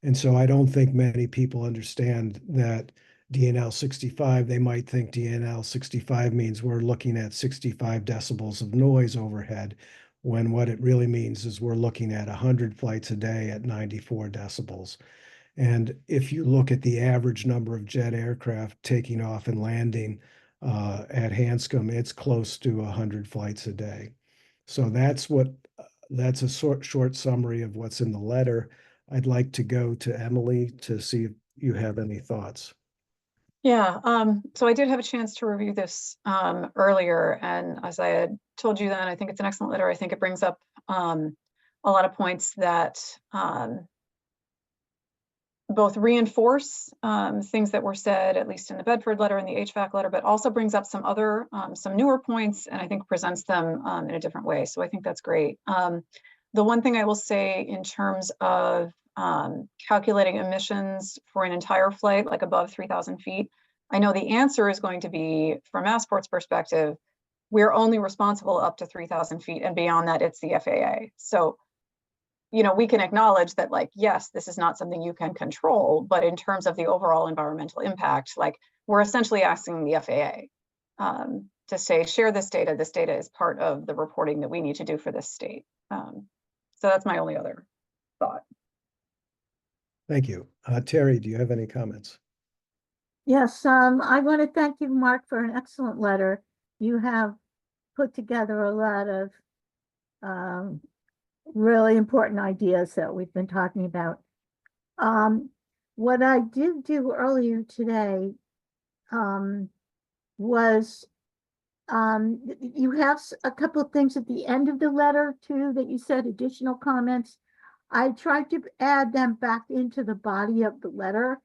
And so I don't think many people understand that DNL 65, they might think DNL 65 means we're looking at 65 decibels of noise overhead, when what it really means is we're looking at 100 flights a day at 94 decibels. And if you look at the average number of jet aircraft taking off and landing at Hanscom, it's close to 100 flights a day. So that's a short summary of what's in the letter. I'd like to go to Emily to see if you have any thoughts. Yeah, so I did have a chance to review this earlier, and as I had told you then, I think it's an excellent letter. I think it brings up a lot of points that both reinforce things that were said, at least in the Bedford letter and the HVAC letter, but also brings up some other, some newer points, and I think presents them in a different way. So I think that's great. The one thing I will say in terms of calculating emissions for an entire flight, like above 3,000 feet, I know the answer is going to be, from Massport's perspective, we're only responsible up to 3,000 feet, and beyond that, it's the FAA. So, you know, we can acknowledge that, like, yes, this is not something you can control, but in terms of the overall environmental impact, like, we're essentially asking the FAA to say, share this data. This data is part of the reporting that we need to do for this state. So that's my only other thought. Thank you. Terry, do you have any comments? Yes, I want to thank you, Mark, for an excellent letter. You have put together a lot of really important ideas that we've been talking about. What I did do earlier today was you have a couple of things at the end of the letter too that you said additional comments. I tried to add them back into the body of the letter,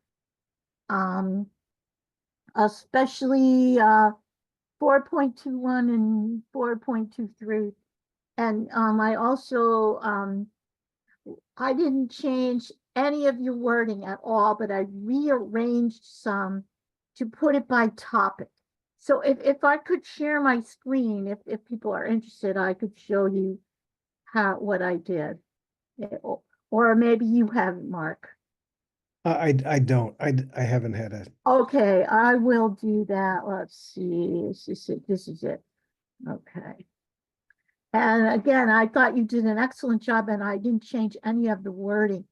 especially 4.21 and 4.23. And I also, I didn't change any of your wording at all, but I rearranged some to put it by topic. So if I could share my screen, if people are interested, I could show you what I did. Or maybe you haven't, Mark. I don't. I haven't had a. Okay, I will do that. Let's see. This is it. Okay. And again, I thought you did an excellent job, and I didn't change any of the wording.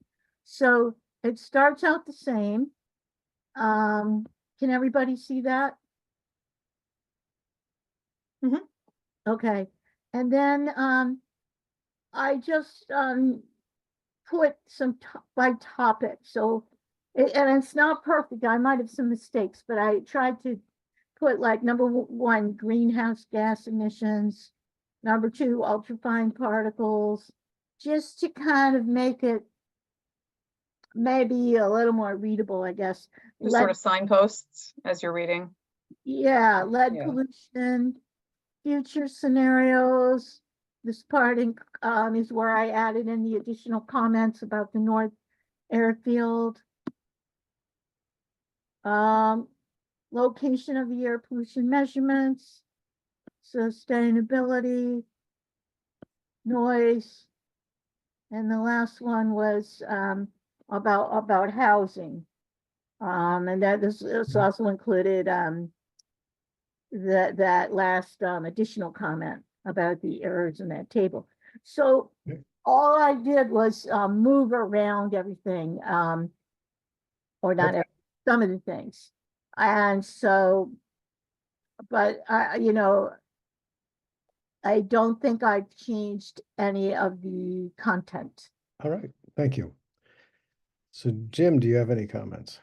So it starts out the same. Can everybody see that? Mhm. Okay. And then I just put some by topic. So, and it's not perfect. I might have some mistakes, but I tried to put, like, number one, greenhouse gas emissions. Number two, ultrafine particles, just to kind of make it maybe a little more readable, I guess. Just sort of signposts as you're reading. Yeah, lead Yeah. pollution, future scenarios. This part is where I added in the additional comments about the North Airfield. Location of the air pollution measurements, sustainability, noise, and the last one was about housing. And that this also included that last additional comment about the errors in that table. So all I did was move around everything, or not Okay. some of the things. And so, but you know, I don't think I've changed any of the content. All right. Thank you. So Jim, do you have any comments?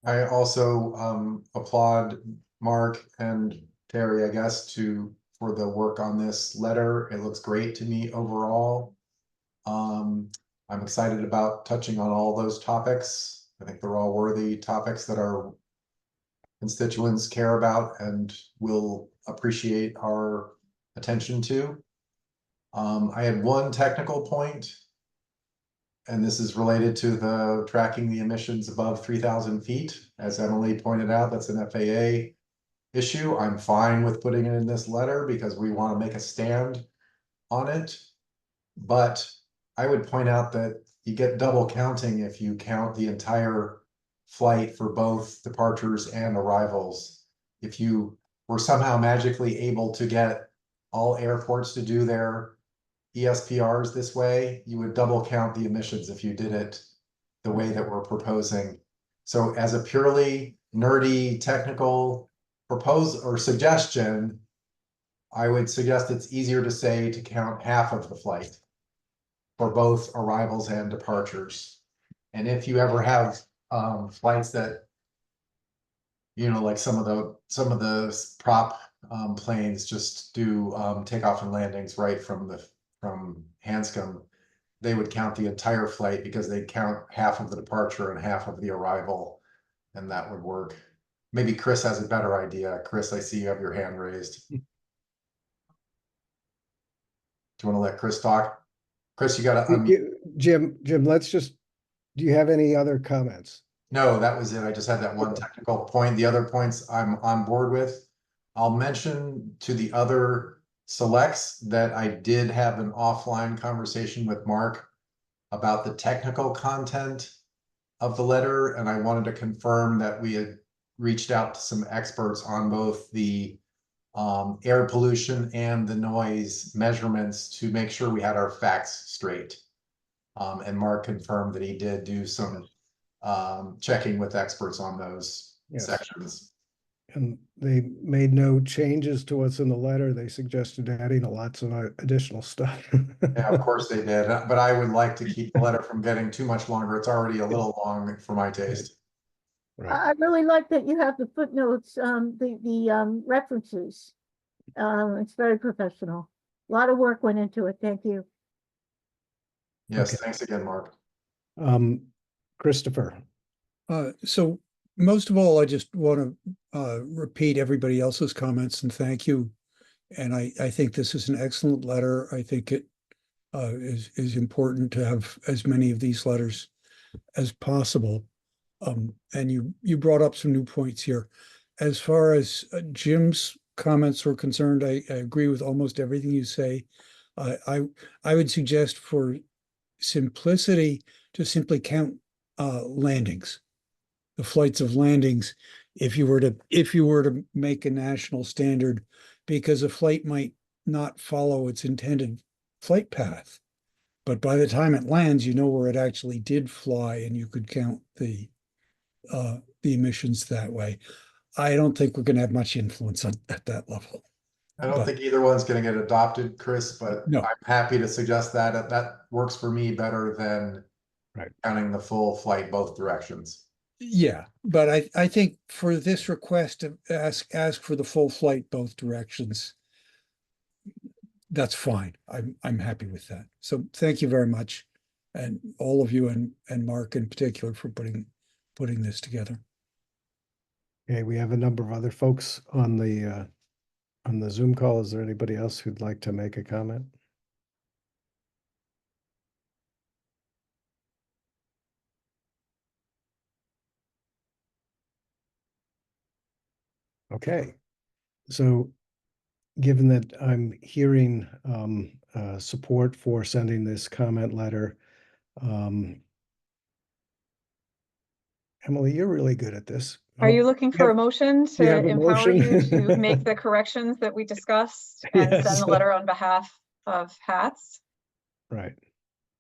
I also applaud Mark and Terry, I guess, for the work on this letter. It looks great to me overall. I'm excited about touching on all those topics. I think they're all worthy topics that our constituents care about and will appreciate our attention to. I had one technical point, and this is related to the tracking the emissions above 3,000 feet. As Emily pointed out, that's an FAA issue. I'm fine with putting it in this letter because we want to make a stand on it. But I would point out that you get double counting if you count the entire flight for both departures and arrivals. If you were somehow magically able to get all airports to do their ESPRs this way, you would double count the emissions if you did it the way that we're proposing. So as a purely nerdy technical propose or suggestion, I would suggest it's easier to say to count half of the flight for both arrivals and departures. And if you ever have flights that, you know, like some of the prop planes just do takeoff and landings right from Hanscom, they would count the entire flight because they'd count half of the departure and half of the arrival, and that would work. Maybe Chris has a better idea. Chris, I see you have your hand raised. Do you want to let Chris talk? Chris, you got to Jim, let's just, do you have any other comments? No, that was it. I just had that one technical point. The other points I'm on board with. I'll mention to the other selects that I did have an offline conversation with Mark about the technical content of the letter, and I wanted to confirm that we had reached out to some experts on both the air pollution and the noise measurements to make sure we had our facts straight. And Mark confirmed that he did do some checking with experts on those sections. And they made no changes to what's in the letter. They suggested adding lots of additional stuff. Yeah, of course they did, but I would like to keep the letter from getting too much longer. It's already a little long for my taste. Right. I really like that you have the footnotes, the references. It's very professional. A lot of work went into it. Thank you. Yes, Okay. thanks again, Mark. Christopher. So most of all, I just want to repeat everybody else's comments and thank you. And I think this is an excellent letter. I think it is important to have as many of these letters as possible. And you brought up some new points here. As far as Jim's comments were concerned, I agree with almost everything you say. I would suggest for simplicity to simply count landings, the flights of landings, if you were to make a national standard, because a flight might not follow its intended flight path, but by the time it lands, you know where it actually did fly, and you could count the emissions that way. I don't think we're going to have much influence at that level. I don't think either one's going to get adopted, Chris, but No. I'm happy to suggest that. That works for me better than counting the full flight both directions. Yeah, but I think for this request to ask for the full flight both directions, that's fine. I'm happy with that. So thank you very much, and all of you and Mark in particular for putting this together. Okay, we have a number of other folks on the Zoom call. Is there anybody else who'd like to make a comment? Okay, so given that I'm hearing support for sending this comment letter, Emily, you're really good at this. Are you looking for a motion you have to a empower motion? you to make the corrections that we discussed and Yes. send the letter on behalf of HATS? Right.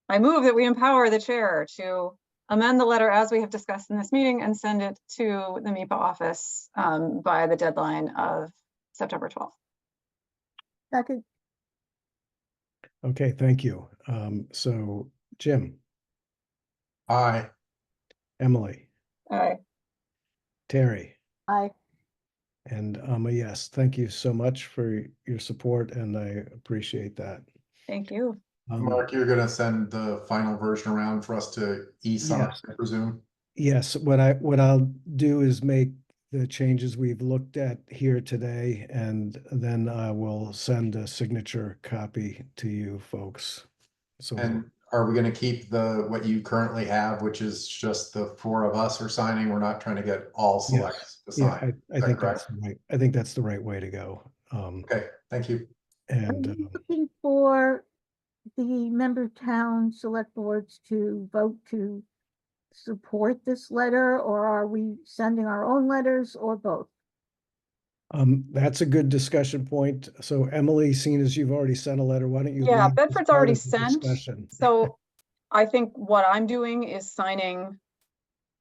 I move that we empower the chair to amend the letter as we have discussed in this meeting and send it to the MIPA office by the deadline of September 12th. Second. Okay, thank you. So Jim, Aye. Emily, Aye. Terry, Aye. and I'm a yes. Thank you so much for your support, and I appreciate that. Thank you. Mark, you're going to send the final version around for us to e-sign, Yes. I presume? Yes, what I'll do is make the changes we've looked at here today, and then I will send a signature copy to you folks. So And are we going to keep what you currently have, which is just the 4 of us are signing? We're not trying to get all selects to yeah, sign. I think that's right. I think that's the right way to go. Okay, thank you. Are And you looking for the member town select boards to vote to support this letter, or are we sending our own letters, or both? That's a good discussion point. So Emily, seeing as you've already sent a letter, why don't you Yeah, lead this Bedford's part already of the sent. discussion? So I think what I'm doing is signing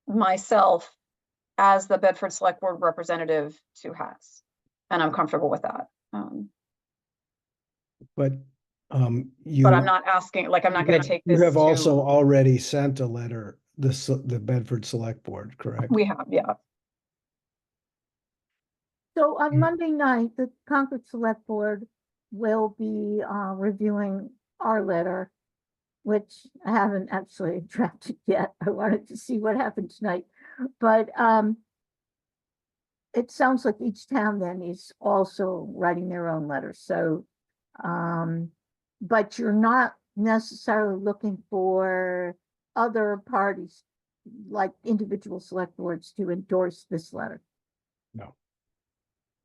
myself as the Bedford Select Board representative to HATS. And I'm comfortable with that. But But you. I'm not asking, like, I'm not going to take You this have also to, already sent a letter, the Bedford Select Board, correct? we have, yeah. So on Mm. Monday night, the Concord Select Board will be reviewing our letter, which I haven't actually drafted yet. I wanted to see what happened tonight. But it sounds like each town then is also writing their own letter. So, but you're not necessarily looking for other parties, like individual select boards, to endorse this letter. No.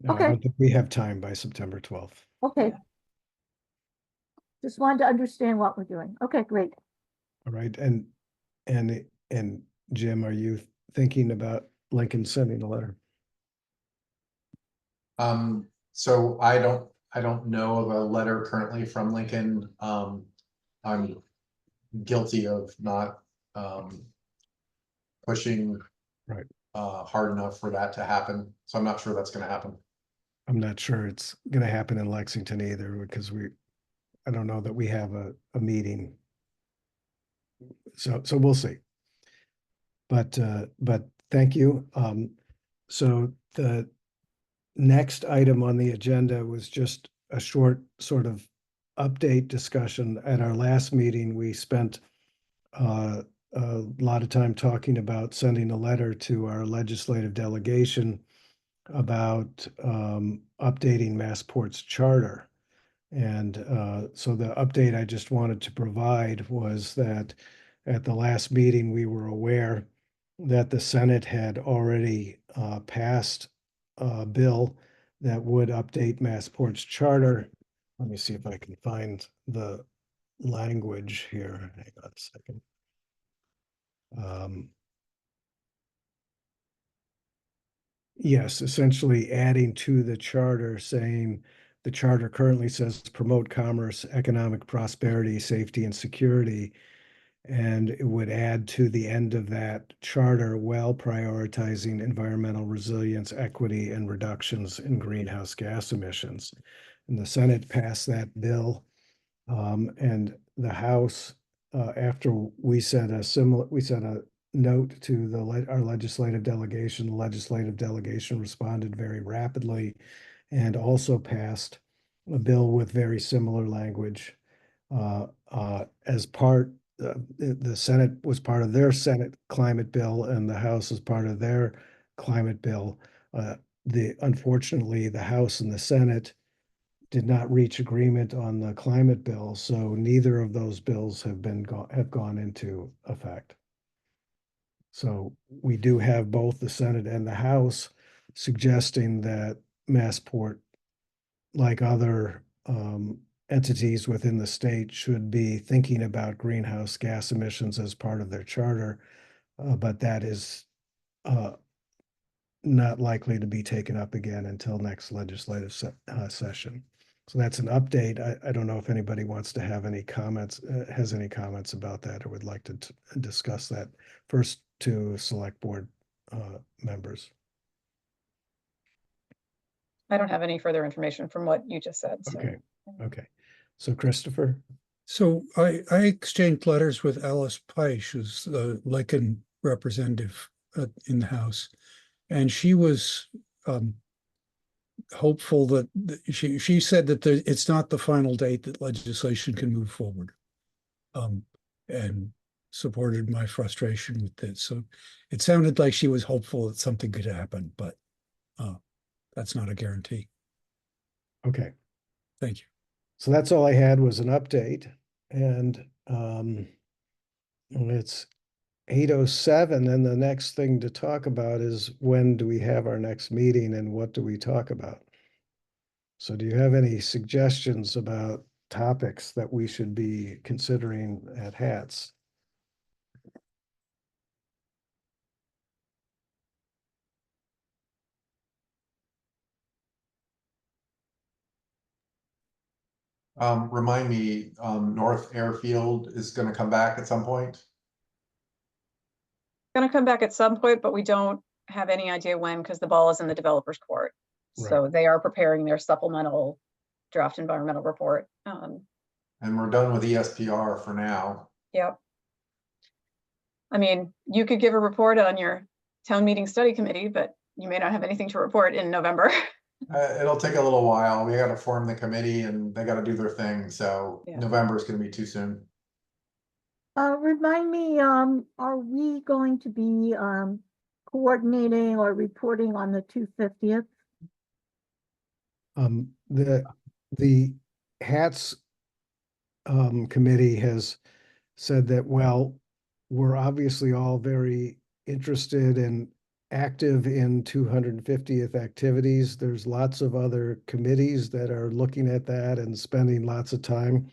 No, I Okay. don't think we have time by September 12th. Okay. Just wanted to understand what we're doing. Okay, great. All right, and Jim, are you thinking about Lincoln sending a letter? So I don't know of a letter currently from Lincoln. I'm guilty of not, pushing Right. hard enough for that to happen. So I'm not sure that's gonna happen. I'm not sure it's gonna happen in Lexington either, because I don't know that we have a meeting. So we'll see. But thank you. So the next item on the agenda was just a short sort of update discussion. At our last meeting, we spent a lot of time talking about sending a letter to our legislative delegation about updating Massport's charter. And so the update I just wanted to provide was that at the last meeting, we were aware that the Senate had already passed a bill that would update Massport's charter. Let me see if I can find the language here. Hang on a second. Yes, essentially adding to the charter, saying the charter currently says promote commerce, economic prosperity, safety, and security. And it would add to the end of that charter while prioritizing environmental resilience, equity, and reductions in greenhouse gas emissions. And the Senate passed that bill. And the House, after we sent a note to our legislative delegation. The legislative delegation responded very rapidly and also passed a bill with very similar language. As part, the Senate was part of their Senate climate bill, and the House is part of their climate bill. Unfortunately, the House and the Senate did not reach agreement on the climate bill, so neither of those bills have gone into effect. So we do have both the Senate and the House suggesting that Massport, like other entities within the state, should be thinking about greenhouse gas emissions as part of their charter, but that is not likely to be taken up again until next legislative session. So that's an update. I don't know if anybody wants to have any comments, has any comments about that, or would like to discuss that first to select board members. I don't have any further information from what you just said. So. Okay. Okay. So Christopher? So I exchanged letters with Alice Peisch, who's the Lincoln representative in the House. And she was hopeful that she said that it's not the final date that legislation can move forward, and supported my frustration with this. So it sounded like she was hopeful that something could happen, but that's not a guarantee. Okay. Thank you. So that's all I had was an update, and it's 8:07, and the next thing to talk about is when do we have our next meeting and what do we talk about? So do you have any suggestions about topics that we should be considering at HATS? Remind me, North Airfield is gonna come back at some point? Gonna come back at some point, but we don't have any idea when, because the ball is in the developer's court. So they are preparing their supplemental draft environmental report. And we're done with ESPR for now. Yep. I mean, you could give a report on your town meeting study committee, but you may not have anything to report in November. It'll take a little while. We gotta form the committee and they gotta do their thing, so Yeah. November is gonna be too soon. Remind me, are we going to be, coordinating or reporting on the 250th? The HATS committee has said that, well, we're obviously all very interested and active in 250th activities. There's lots of other committees that are looking at that and spending lots of time.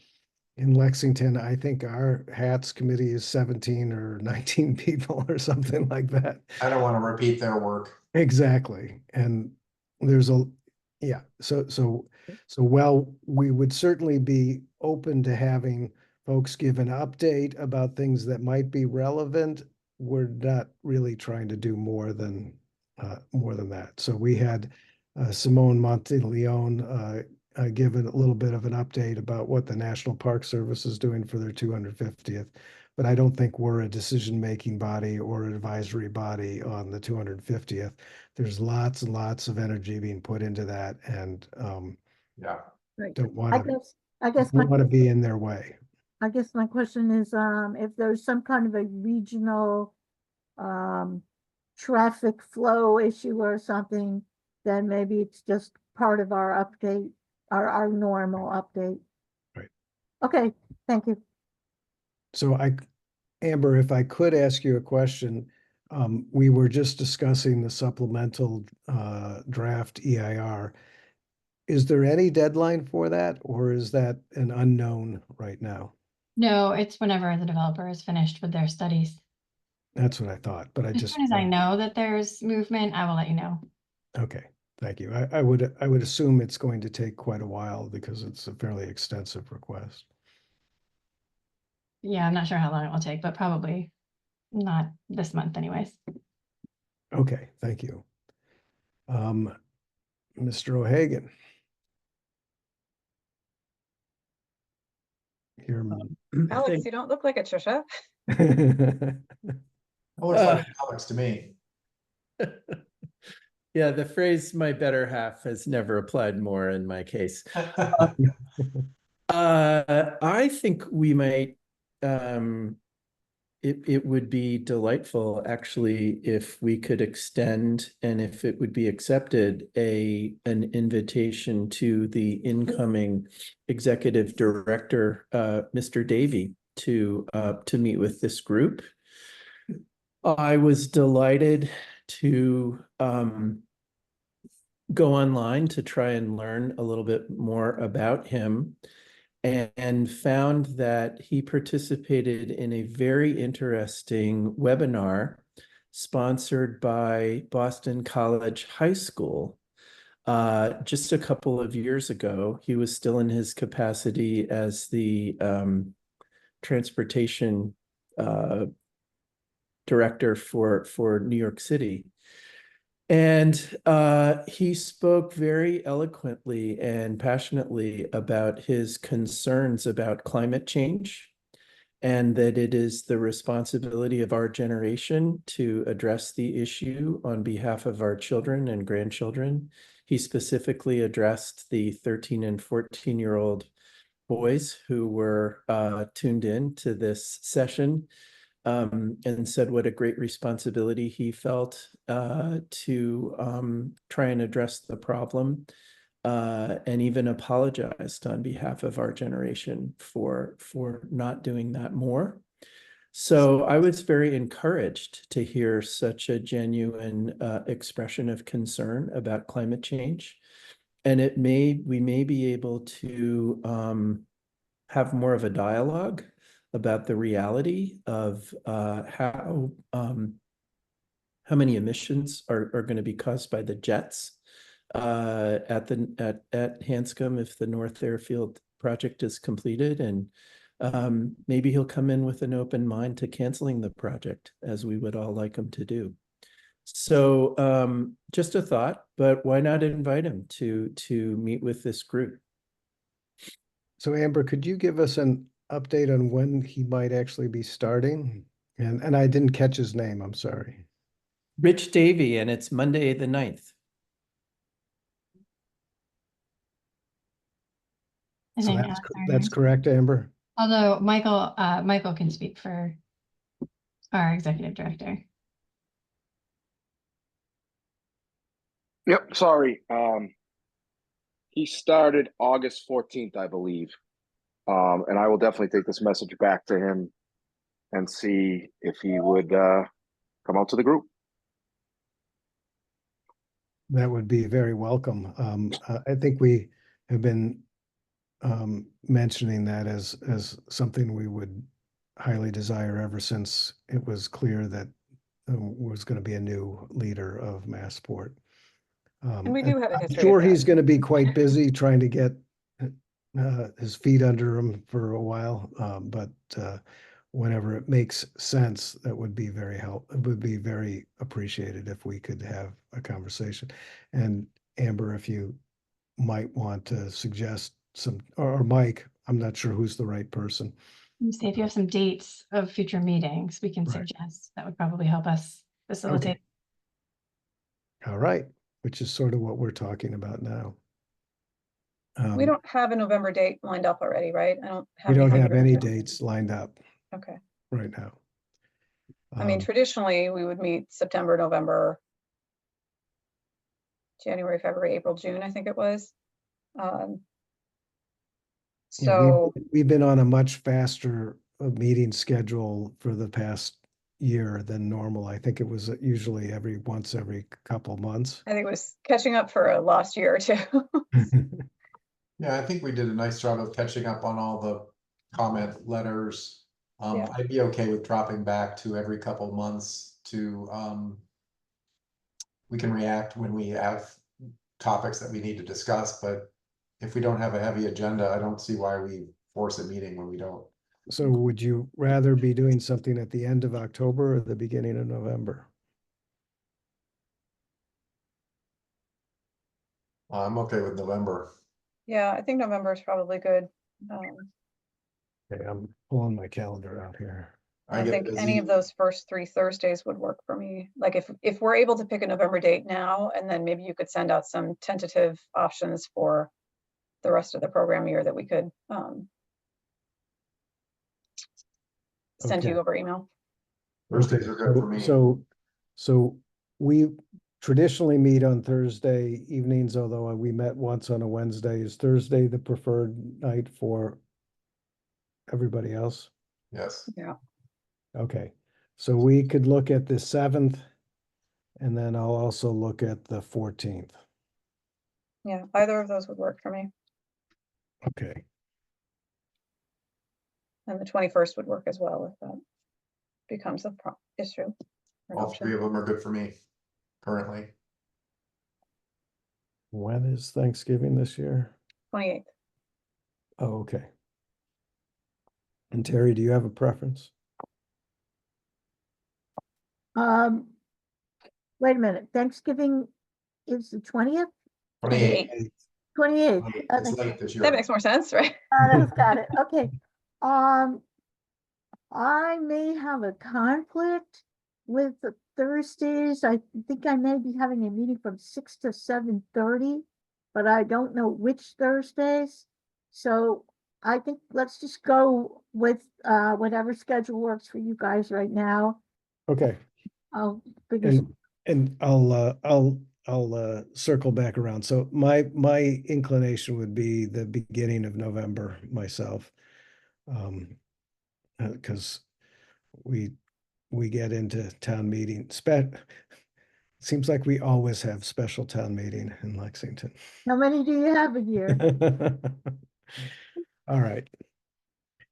In Lexington, I think our HATS committee is 17 or 19 people or something like that. I don't wanna repeat their work. Exactly. And there's yeah, so while we would certainly be open to having folks give an update about things that might be relevant, we're not really trying to do more than that. So we had Simone Monteleone given a little bit of an update about what the National Park Service is doing for their 250th. But I don't think we're a decision-making body or an advisory body on the 250th. There's lots and lots of energy being put into that, and Yeah. Right. don't want to I guess be in their way. I guess my question is, if there's some kind of a regional traffic flow issue or something, then maybe it's just part of our update, our normal update. Right. Okay, thank you. So Amber, if I could ask you a question, we were just discussing the supplemental draft EIR. Is there any deadline for that, or is that an unknown right now? No, it's whenever the developer is finished with their studies. That's what I thought, but I As just. soon as I know that there's movement, I will let you know. Okay, thank you. I would assume it's going to take quite a while because it's a fairly extensive request. Yeah, I'm not sure how long it will take, but probably not this month anyways. Okay, thank you. Mr. O'Hagan. Here. Alex, you don't look like a Trisha. It looks like Alex to me. Yeah, the phrase "my better half" has never applied more in my case. I think we might, it would be delightful actually if we could extend, and if it would be accepted, an invitation to the incoming executive director, Mr. Davey, to meet with this group. I was delighted to go online to try and learn a little bit more about him, and found that he participated in a very interesting webinar sponsored by Boston College High School just a couple of years ago. He was still in his capacity as the transportation director for New York City. And he spoke very eloquently and passionately about his concerns about climate change, and that it is the responsibility of our generation to address the issue on behalf of our children and grandchildren. He specifically addressed the 13 and 14-year-old boys who were tuned in to this session, and said what a great responsibility he felt to try and address the problem, and even apologized on behalf of our generation for not doing that more. So I was very encouraged to hear such a genuine expression of concern about climate change. And we may be able to have more of a dialogue about the reality of how many emissions are going to be caused by the jets at Hanscom if the North Airfield project is completed, and maybe he'll come in with an open mind to canceling the project, as we would all like him to do. So just a thought, but why not invite him to meet with this group? So Amber, could you give us an update on when he might actually be starting? And I didn't catch his name, I'm sorry. Rich Davy, and it's Monday the 9th. I So think that's correct, Amber? although Michael can speak for our executive director. Yep, sorry. He started August 14th, I believe. And I will definitely take this message back to him and see if he would come out to the group. That would be very welcome. I think we have been mentioning that as something we would highly desire ever since it was clear that was going to be a new leader of Massport. And we do have a I'm history of sure that. he's going to be quite busy trying to get his feet under him for a while, but whenever it makes sense, that would be it would be very appreciated if we could have a conversation. And Amber, if you might want to suggest some, or Mike, I'm not sure who's the right person. Let me see if you have some dates of future meetings we can Right. suggest. That would probably help us facilitate. All right, which is sort of what we're talking about now. We don't have a November date lined up already, right? I don't have We don't anything have any written. dates lined up Okay. right now. I mean, traditionally, we would meet September, November, January, February, April, June, I think it was. Yeah, So, we've been on a much faster meeting schedule for the past year than normal. I think it was usually once every couple months. I think it was catching up for a lost year or two. Yeah, I think we did a nice job of catching up on all the comment letters. Yeah. I'd be okay with dropping back to every couple months to, we can react when we have topics that we need to discuss, but if we don't have a heavy agenda, I don't see why we force a meeting when we don't. So would you rather be doing something at the end of October or the beginning of November? I'm okay with November. Yeah, I think November is probably good. Okay, I'm pulling my calendar out here. I get think any busy. of those first 3 Thursdays would work for me. Like if we're able to pick a November date now, and then maybe you could send out some tentative options for the rest of the program year that we could send to Okay. you over email. Thursdays are good for me. So we traditionally meet on Thursday evenings, although we met once on a Wednesday. Is Thursday the preferred night for everybody else? Yes. Yeah. Okay, so we could look at the 7th, and then I'll also look at the 14th. Yeah, either of those would work for me. Okay, And the 21st would work as well if that becomes a issue. or an All three option. of them are good for me currently. when is Thanksgiving this year? 28th. Oh, okay. And Terry, do you have a preference? Wait a minute, Thanksgiving is the 20th? 28th. 28th. It's late this year. That makes more sense, right? That's got it. Okay. I may have a conflict with the Thursdays. I think I may be having a meeting from 6 to 7:30, but I don't know which Thursdays. So I think let's just go with whatever schedule works for you guys right now. Okay, I'll figure. and I'll circle back around. So my inclination would be the beginning of November myself. Because we get into town meeting. Seems like we always have special town meeting in Lexington. How many do you have a year? All right.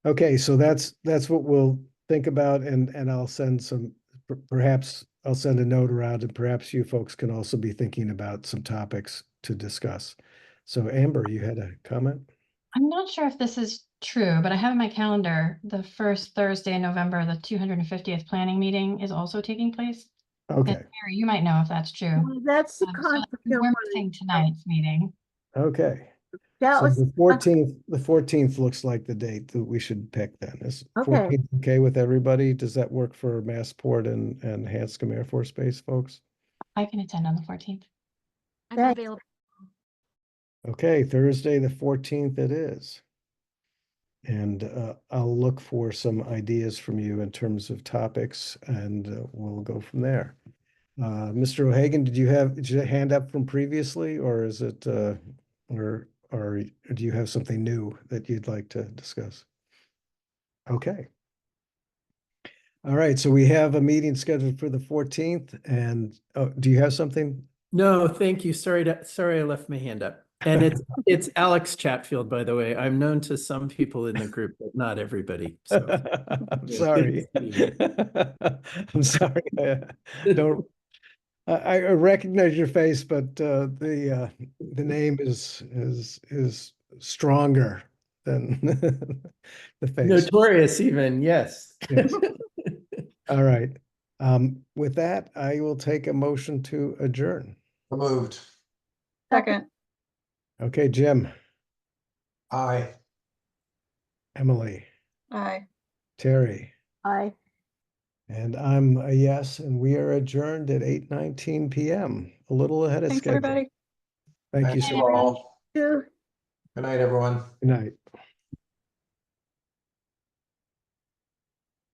Okay, so that's what we'll think about, and I'll send some, perhaps I'll send a note around, and perhaps you folks can also be thinking about some topics to discuss. So Amber, you had a comment? I'm not sure if this is true, but I have in my calendar, the first Thursday in November, the 250th planning meeting is also taking place. And Okay, Mary, you might know if that's true. Well, that's the So conflict. Don't we're worry. missing tonight's meeting. okay. That So was, the 14th looks like the date that we should pick then. Is Okay. 14th okay with everybody? Does that work for Massport and Hanscom Air Force Base, folks? I can attend on the 14th. I'm Thanks. available. Okay, Thursday, the 14th it is. And I'll look for some ideas from you in terms of topics and we'll go from there. Mr. O'Hagan, did you have your hand up from previously or is it or do you have something new that you'd like to discuss? Okay. All right, so we have a meeting scheduled for the 14th and do you have something? No, thank you. Sorry I left my hand up. And it's Alex Chatfield, by the way. I'm known to some people in the group, but not everybody. So I'm yeah, sorry. good to see you. I'm sorry. I recognize your face, but the name is stronger than the face. Notorious even, yes. Yes. All right. With that, I will take a motion to adjourn. So moved. Second, Okay, Jim, Aye. Emily, aye. Terry, I. and I'm a yes, and we are adjourned at 8:19 p.m. A little ahead of Thanks, schedule. everybody. Thank you Thank so you much. all. Two. Good night, everyone. Good night.